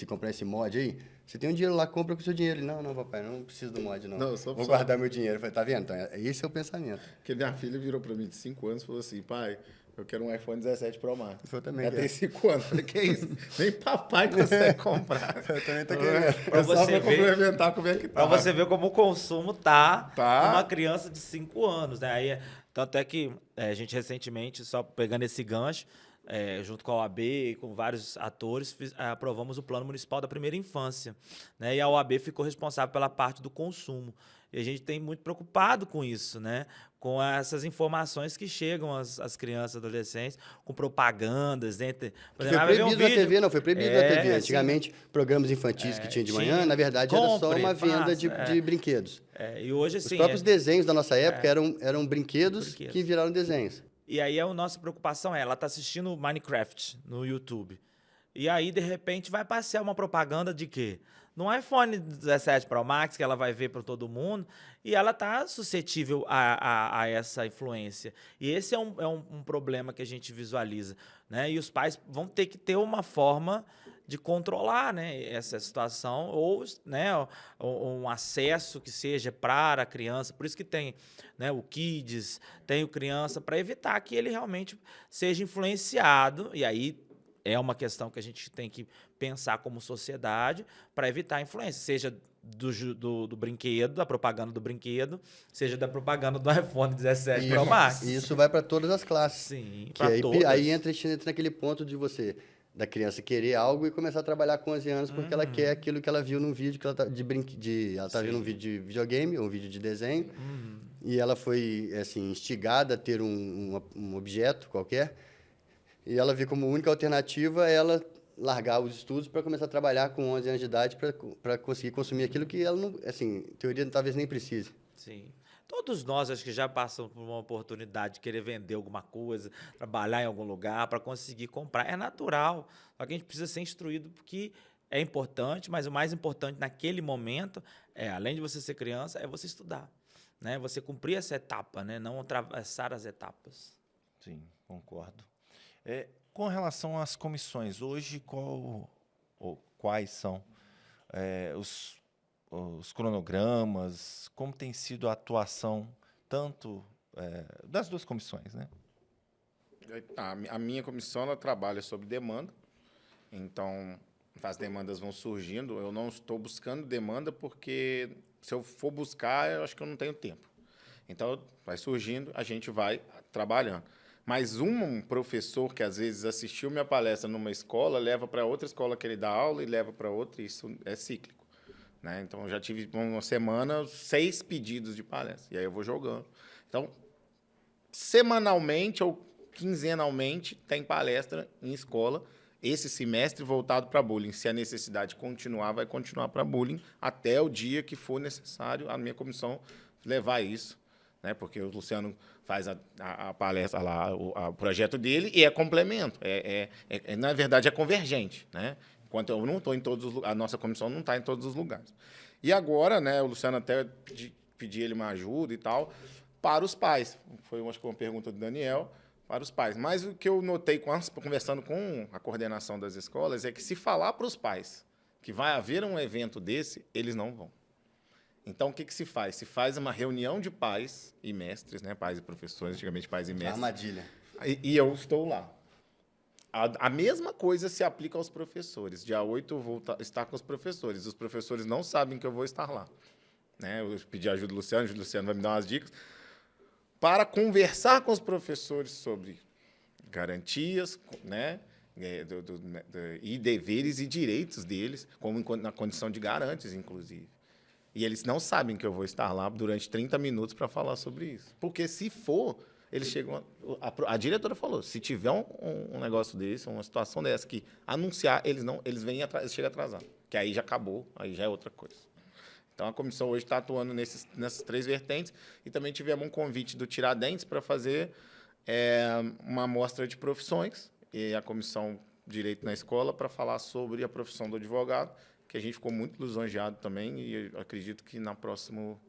comprar esse mod aí? Você tem um dinheiro lá, compra com o seu dinheiro. Ele, não, papai, não preciso do mod, não. Vou guardar meu dinheiro. Eu falei, tá vendo? Então, esse é o pensamento. Porque minha filha virou pra mim de 5 anos e falou assim, pai... Eu quero um iPhone 17 Pro Max. Eu também já tem 5 anos. Falei, que isso? Nem papai consegue comprar. Eu também tô querendo. Pra você ver, complementar como é que tá. Pra você ver como o consumo tá uma criança de 5 anos, né? Aí, tanto é que a gente recentemente, só pegando esse gancho, junto com a OAB e com vários atores, aprovamos o Plano Municipal da Primeira Infância, né? E a OAB ficou responsável pela parte do consumo. E a gente tem muito preocupado com isso, né? Com essas informações que chegam às crianças e adolescentes, com propagandas. Por exemplo, foi proibido na TV, não, foi proibido na TV. Antigamente, assim, programas infantis que tinha de manhã, na verdade, era só uma venda de brinquedos. E hoje, assim, os próprios desenhos da nossa época eram brinquedos que viraram desenhos. E aí a nossa preocupação ela está assistindo Minecraft no YouTube. E aí, de repente, vai passar uma propaganda de quê? No iPhone 17 Pro Max, que ela vai ver para todo mundo, e ela está suscetível a essa influência. E esse é um problema que a gente visualiza, né? E os pais vão ter que ter uma forma de controlar, né, essa situação, ou, né, um acesso que seja para a criança. Por isso que tem, né, o Kids, tem o Criança, para evitar que ele realmente seja influenciado. E aí é uma questão que a gente tem que pensar como sociedade para evitar a influência, seja do brinquedo, da propaganda do brinquedo, seja da propaganda do iPhone 17 Pro Max. Isso vai para todas as classes. Sim, para todas. Aí entra naquele ponto de da criança querer algo e começar a trabalhar com 11 anos porque ela quer aquilo que ela viu num vídeo que ela tá ela tá vendo um vídeo de videogame ou um vídeo de desenho e ela foi assim instigada a ter um objeto qualquer e ela vê como única alternativa ela largar os estudos para começar a trabalhar com 11 anos de idade para conseguir consumir aquilo que ela não, assim, em teoria talvez nem precise. Sim. Todos nós, acho que já passamos por uma oportunidade de querer vender alguma coisa, trabalhar em algum lugar para conseguir comprar. É natural, só que a gente precisa ser instruído porque é importante, mas o mais importante naquele momento além de você ser criança, é você estudar, né? Você cumprir essa etapa, né? Não atravessar as etapas. Sim, concordo. Com relação às comissões, hoje quais são os cronogramas, como tem sido a atuação tanto das duas comissões, né? A minha comissão ela trabalha sob demanda, então as demandas vão surgindo. Eu não estou buscando demanda porque se eu for buscar, eu acho que eu não tenho tempo. Então vai surgindo, a gente vai trabalhando. Mas um professor que às vezes assistiu minha palestra numa escola leva para outra escola que ele dá aula e leva para outra, isso é cíclico. Né? Então, eu já tive uma semana 6 pedidos de palestra, e aí eu vou jogando. Então, semanalmente ou quinzenalmente tem palestra em escola, esse semestre voltado para bullying. Se a necessidade continuar, vai continuar para bullying até o dia que for necessário a minha comissão levar isso, né? Porque o Luciano faz a palestra lá, o projeto dele, e é complemento. Na verdade, é convergente, né? Enquanto eu não estou em todos os lugares, a nossa comissão não está em todos os lugares. E agora, né, o Luciano até pedi ele uma ajuda e tal, para os pais. Foi, acho que, uma pergunta do Daniel, para os pais. Mas o que eu notei, conversando com a coordenação das escolas, é que se falar para os pais que vai haver um evento desse, eles não vão. Então, o que se faz? Se faz uma reunião de pais e mestres, né, pais e professores, antigamente pais e mestres. Armadilha. E eu estou lá. A mesma coisa se aplica aos professores. Dia 8 eu vou estar com os professores. Os professores não sabem que eu vou estar lá. Né? Eu pedi ajuda do Luciano, o Luciano vai me dar umas dicas, para conversar com os professores sobre garantias, né? E deveres e direitos deles, como na condição de garantes, inclusive. E eles não sabem que eu vou estar lá durante 30 minutos para falar sobre isso. Porque, se for... Eles chegam. A diretora falou: se tiver um negócio desse, uma situação dessa que anunciar, eles chegam atrasados. Que aí já acabou, aí já é outra coisa. Então a comissão hoje está atuando nessas 3 vertentes e também tivemos um convite do Tiradentes para fazer uma amostra de profissões e a comissão Direito na Escola para falar sobre a profissão do advogado, que a gente ficou muito lisonjeado também e eu acredito que na próxima.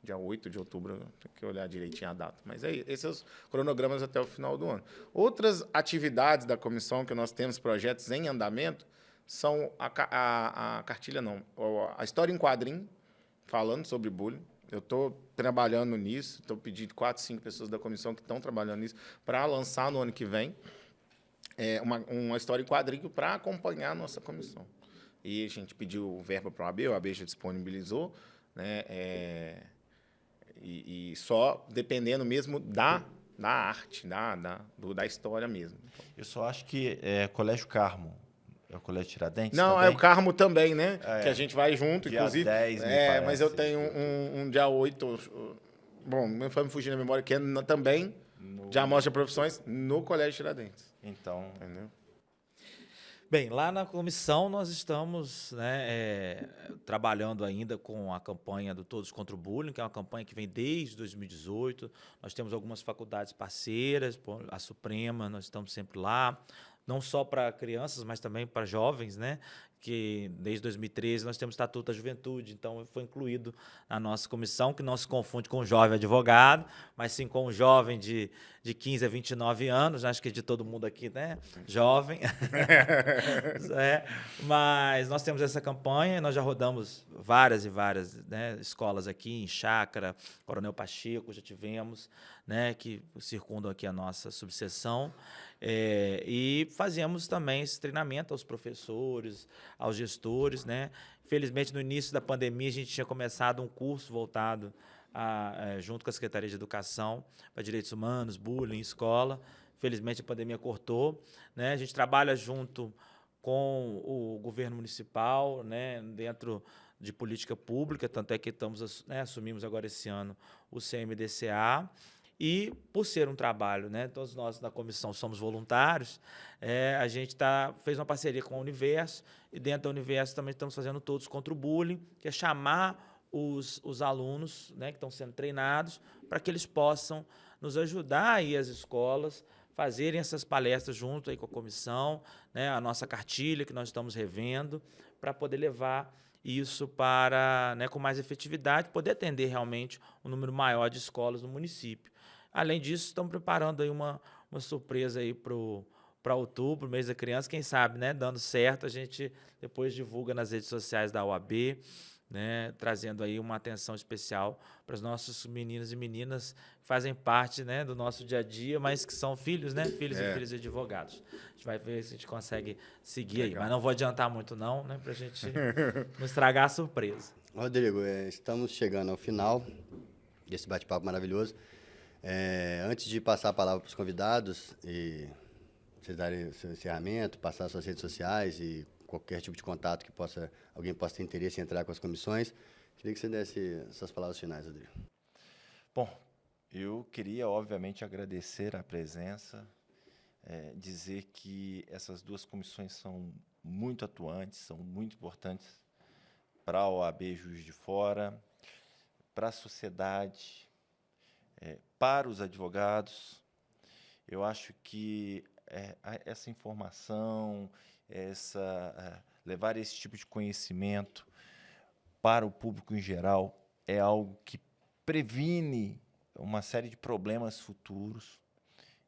Dia 8 de outubro, tem que olhar direitinho a data. Mas esses são os cronogramas até o final do ano. Outras atividades da comissão que nós temos, projetos em andamento, são a cartilha, não, a história em quadrinho, falando sobre bullying. Eu estou trabalhando nisso, estou pedindo 4, 5 pessoas da comissão que estão trabalhando nisso para lançar no ano que vem uma história em quadrinho para acompanhar a nossa comissão. E a gente pediu verba para o AB já disponibilizou, né? E só dependendo mesmo da da arte, da história mesmo. Eu só acho que Colégio Carmo, é o Colégio Tiradentes Não, também? é o Carmo também, né? Que a gente vai junto, dia inclusive. 10, me parece. Mas eu tenho um dia 8, bom, não foi me fugir na memória, que é também de Amostra de Profissões no Colégio Tiradentes. Então, Entendeu? Bem, lá na comissão nós estamos, né, trabalhando ainda com a campanha do Todos contra o Bullying, que é uma campanha que vem desde 2018. Nós temos algumas faculdades parceiras, a Suprema, nós estamos sempre lá, não só para crianças, mas também para jovens, né? Que desde 2013 nós temos o Estatuto da Juventude, então foi incluído na nossa comissão, que não se confunde com o jovem advogado, mas sim com o jovem de 15 a 29 anos, acho que de todo mundo aqui, né? Jovem. Mas nós temos essa campanha, nós já rodamos várias e várias, né, escolas aqui, em Chácara, Coronel Pacheco, já tivemos, né, que circundam aqui a nossa subseção. E fazíamos também esse treinamento aos professores, aos gestores, né? Infelizmente, no início da pandemia, a gente tinha começado um curso voltado junto com a Secretaria de Educação para Direitos Humanos, Bullying, Escola. Infelizmente, a pandemia cortou, né? A gente trabalha junto com o governo municipal, né, dentro de política pública, tanto é que assumimos agora esse ano o CMDCA. E, por ser um trabalho, né, todos nós na comissão somos voluntários, a gente fez uma parceria com a Universo, e dentro da Universo também estamos fazendo Todos contra o Bullying, que é chamar os alunos, né, que estão sendo treinados para que eles possam nos ajudar aí as escolas, fazerem essas palestras junto aí com a comissão, né, a nossa cartilha que nós estamos revendo, para poder levar isso para, né, com mais efetividade, poder atender realmente um número maior de escolas no município. Além disso, estamos preparando aí uma surpresa aí para outubro, mês da criança, quem sabe, né, dando certo, a gente depois divulga nas redes sociais da OAB, né, trazendo aí uma atenção especial para os nossos meninos e meninas que fazem parte, né, do nosso dia a dia, mas que são filhos, né, filhos e filhas de advogados. A gente vai ver se a gente consegue seguir aí, mas não vou adiantar muito não, né, para a gente não estragar a surpresa. Rodrigo, estamos chegando ao final desse bate-papo maravilhoso. Antes de passar a palavra para os convidados e vocês darem o seu encerramento, passar suas redes sociais e qualquer tipo de contato que alguém possa ter interesse em entrar com as comissões, queria que você desse suas palavras finais, Rodrigo. Bom, eu queria, obviamente, agradecer a presença, dizer que essas duas comissões são muito atuantes, são muito importantes para a OAB Juiz de Fora, para a sociedade, para os advogados. Eu acho que essa informação, levar esse tipo de conhecimento para o público em geral é algo que previne uma série de problemas futuros.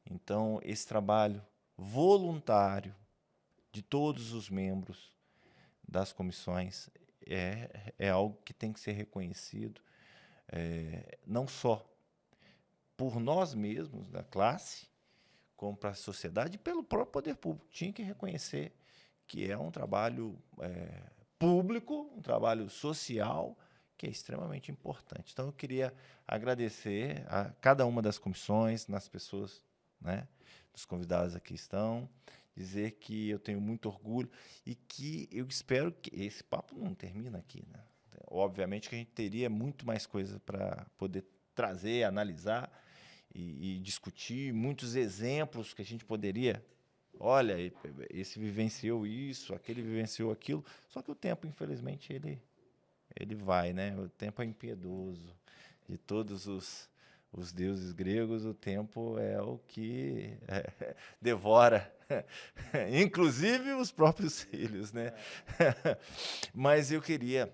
Então, esse trabalho voluntário de todos os membros das comissões é algo que tem que ser reconhecido, não só por nós mesmos, da classe, como para a sociedade e pelo próprio poder público. Tinha que reconhecer que é um trabalho público, um trabalho social, que é extremamente importante. Então, eu queria agradecer a cada uma das comissões, nas pessoas, né, dos convidados aqui estão, dizer que eu tenho muito orgulho e que eu espero que esse papo não termina aqui, né? Obviamente que a gente teria muito mais coisa para poder trazer, analisar e discutir, muitos exemplos que a gente poderia... Olha, esse vivenciou isso, aquele vivenciou aquilo, só que o tempo, infelizmente, ele vai, né? O tempo é impiedoso. De todos os deuses gregos, o tempo é o que devora, inclusive os próprios filhos, né? Mas eu queria,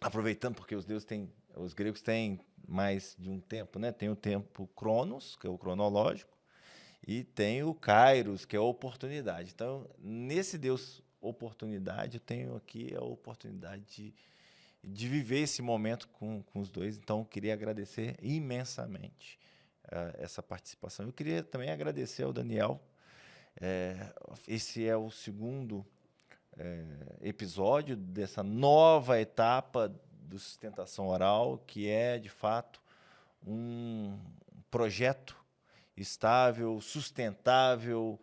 aproveitando, porque os gregos têm mais de um tempo, né? Tem o tempo Cronos, que é o cronológico, e tem o Kairos, que é a oportunidade. Então, nesse Deus oportunidade, eu tenho aqui a oportunidade de viver esse momento com os dois. Então, eu queria agradecer imensamente essa participação. Eu queria também agradecer ao Daniel. Esse é o segundo episódio dessa nova etapa do Sustentação Oral, que é, de fato, um projeto estável, sustentável,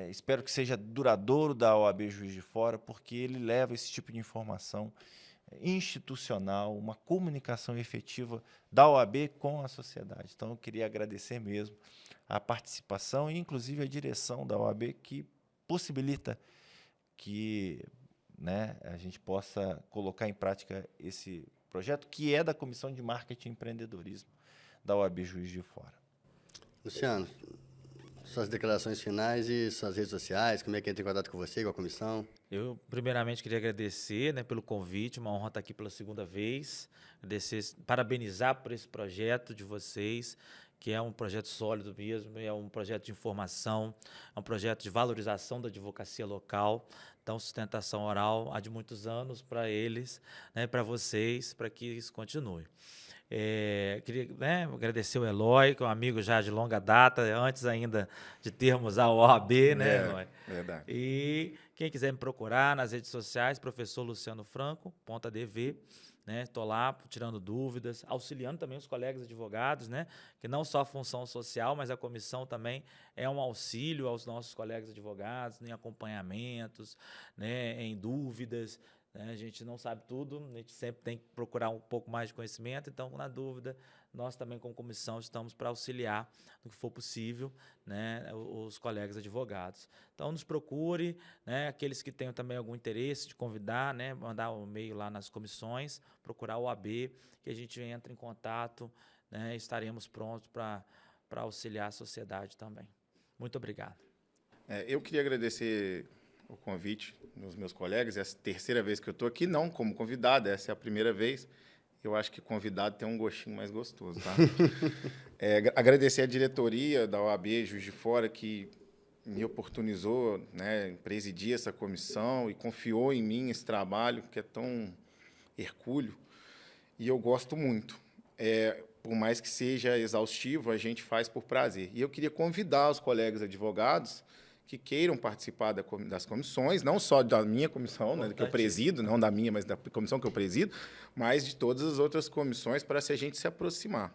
espero que seja duradouro da OAB Juiz de Fora, porque ele leva esse tipo de informação institucional, uma comunicação efetiva da OAB com a sociedade. Então, eu queria agradecer mesmo a participação e, inclusive, a direção da OAB, que possibilita que, né, a gente possa colocar em prática esse projeto, que é da Comissão de Marketing e Empreendedorismo da OAB Juiz de Fora. Luciano, suas declarações finais e suas redes sociais, como é que entra em contato com você, com a comissão? Eu, primeiramente, queria agradecer, né, pelo convite, uma honra estar aqui pela segunda vez, agradecer, parabenizar por esse projeto de vocês, que é um projeto sólido mesmo, é um projeto de informação, é um projeto de valorização da advocacia local, então sustentação oral há de muitos anos para eles, né, para vocês, para que isso continue. Queria, né, agradecer o Eloy, que é um amigo já de longa data, antes ainda de termos a OAB, né, Eloy? Verdade. E quem quiser me procurar nas redes sociais, professor Luciano Franco, .dv, né? Estou lá tirando dúvidas, auxiliando também os colegas advogados, né? Que não só a função social, mas a comissão também é um auxílio aos nossos colegas advogados, em acompanhamentos, né? Em dúvidas. A gente não sabe tudo, a gente sempre tem que procurar um pouco mais de conhecimento, então, na dúvida, nós também, como comissão, estamos para auxiliar no que for possível, né, os colegas advogados. Então, nos procure, né, aqueles que tenham também algum interesse de convidar, né, mandar um e-mail lá nas comissões, procurar o AB, que a gente entra em contato, né, estaremos prontos para auxiliar a sociedade também. Muito obrigado. Eu queria agradecer o convite dos meus colegas, é a terceira vez que eu estou aqui, não como convidado, essa é a primeira vez. Eu acho que convidado tem um gostinho mais gostoso, tá? Agradecer a diretoria da OAB Juiz de Fora, que me oportunizou, né, presidir essa comissão e confiou em mim esse trabalho, que é tão hercúleo, e eu gosto muito. Por mais que seja exaustivo, a gente faz por prazer. E eu queria convidar os colegas advogados que queiram participar das comissões, não só da minha comissão, né, que eu presido, não da minha, mas da comissão que eu presido, mas de todas as outras comissões, para a gente se aproximar.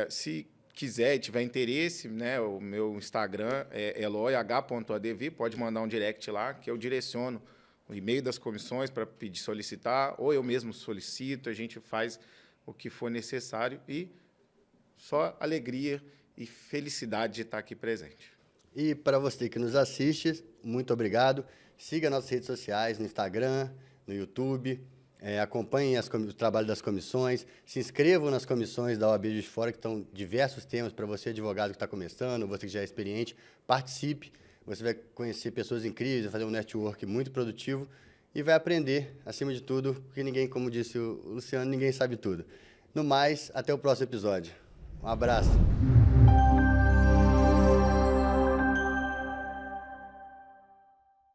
Se quiser e tiver interesse, né, o meu Instagram é eloyh.adv, pode mandar um direct lá, que eu direciono o e-mail das comissões para pedir solicitar, ou eu mesmo solicito, a gente faz o que for necessário e só alegria e felicidade de estar aqui presente. E para você que nos assiste, muito obrigado. Siga nossas redes sociais no Instagram, no YouTube, acompanhem o trabalho das comissões, se inscrevam nas comissões da OAB Juiz de Fora, que estão diversos temas para você, advogado que está começando, você que já é experiente, participe. Você vai conhecer pessoas incríveis, vai fazer um network muito produtivo e vai aprender, acima de tudo, porque ninguém, como disse o Luciano, ninguém sabe tudo. No mais, até o próximo episódio. Um abraço.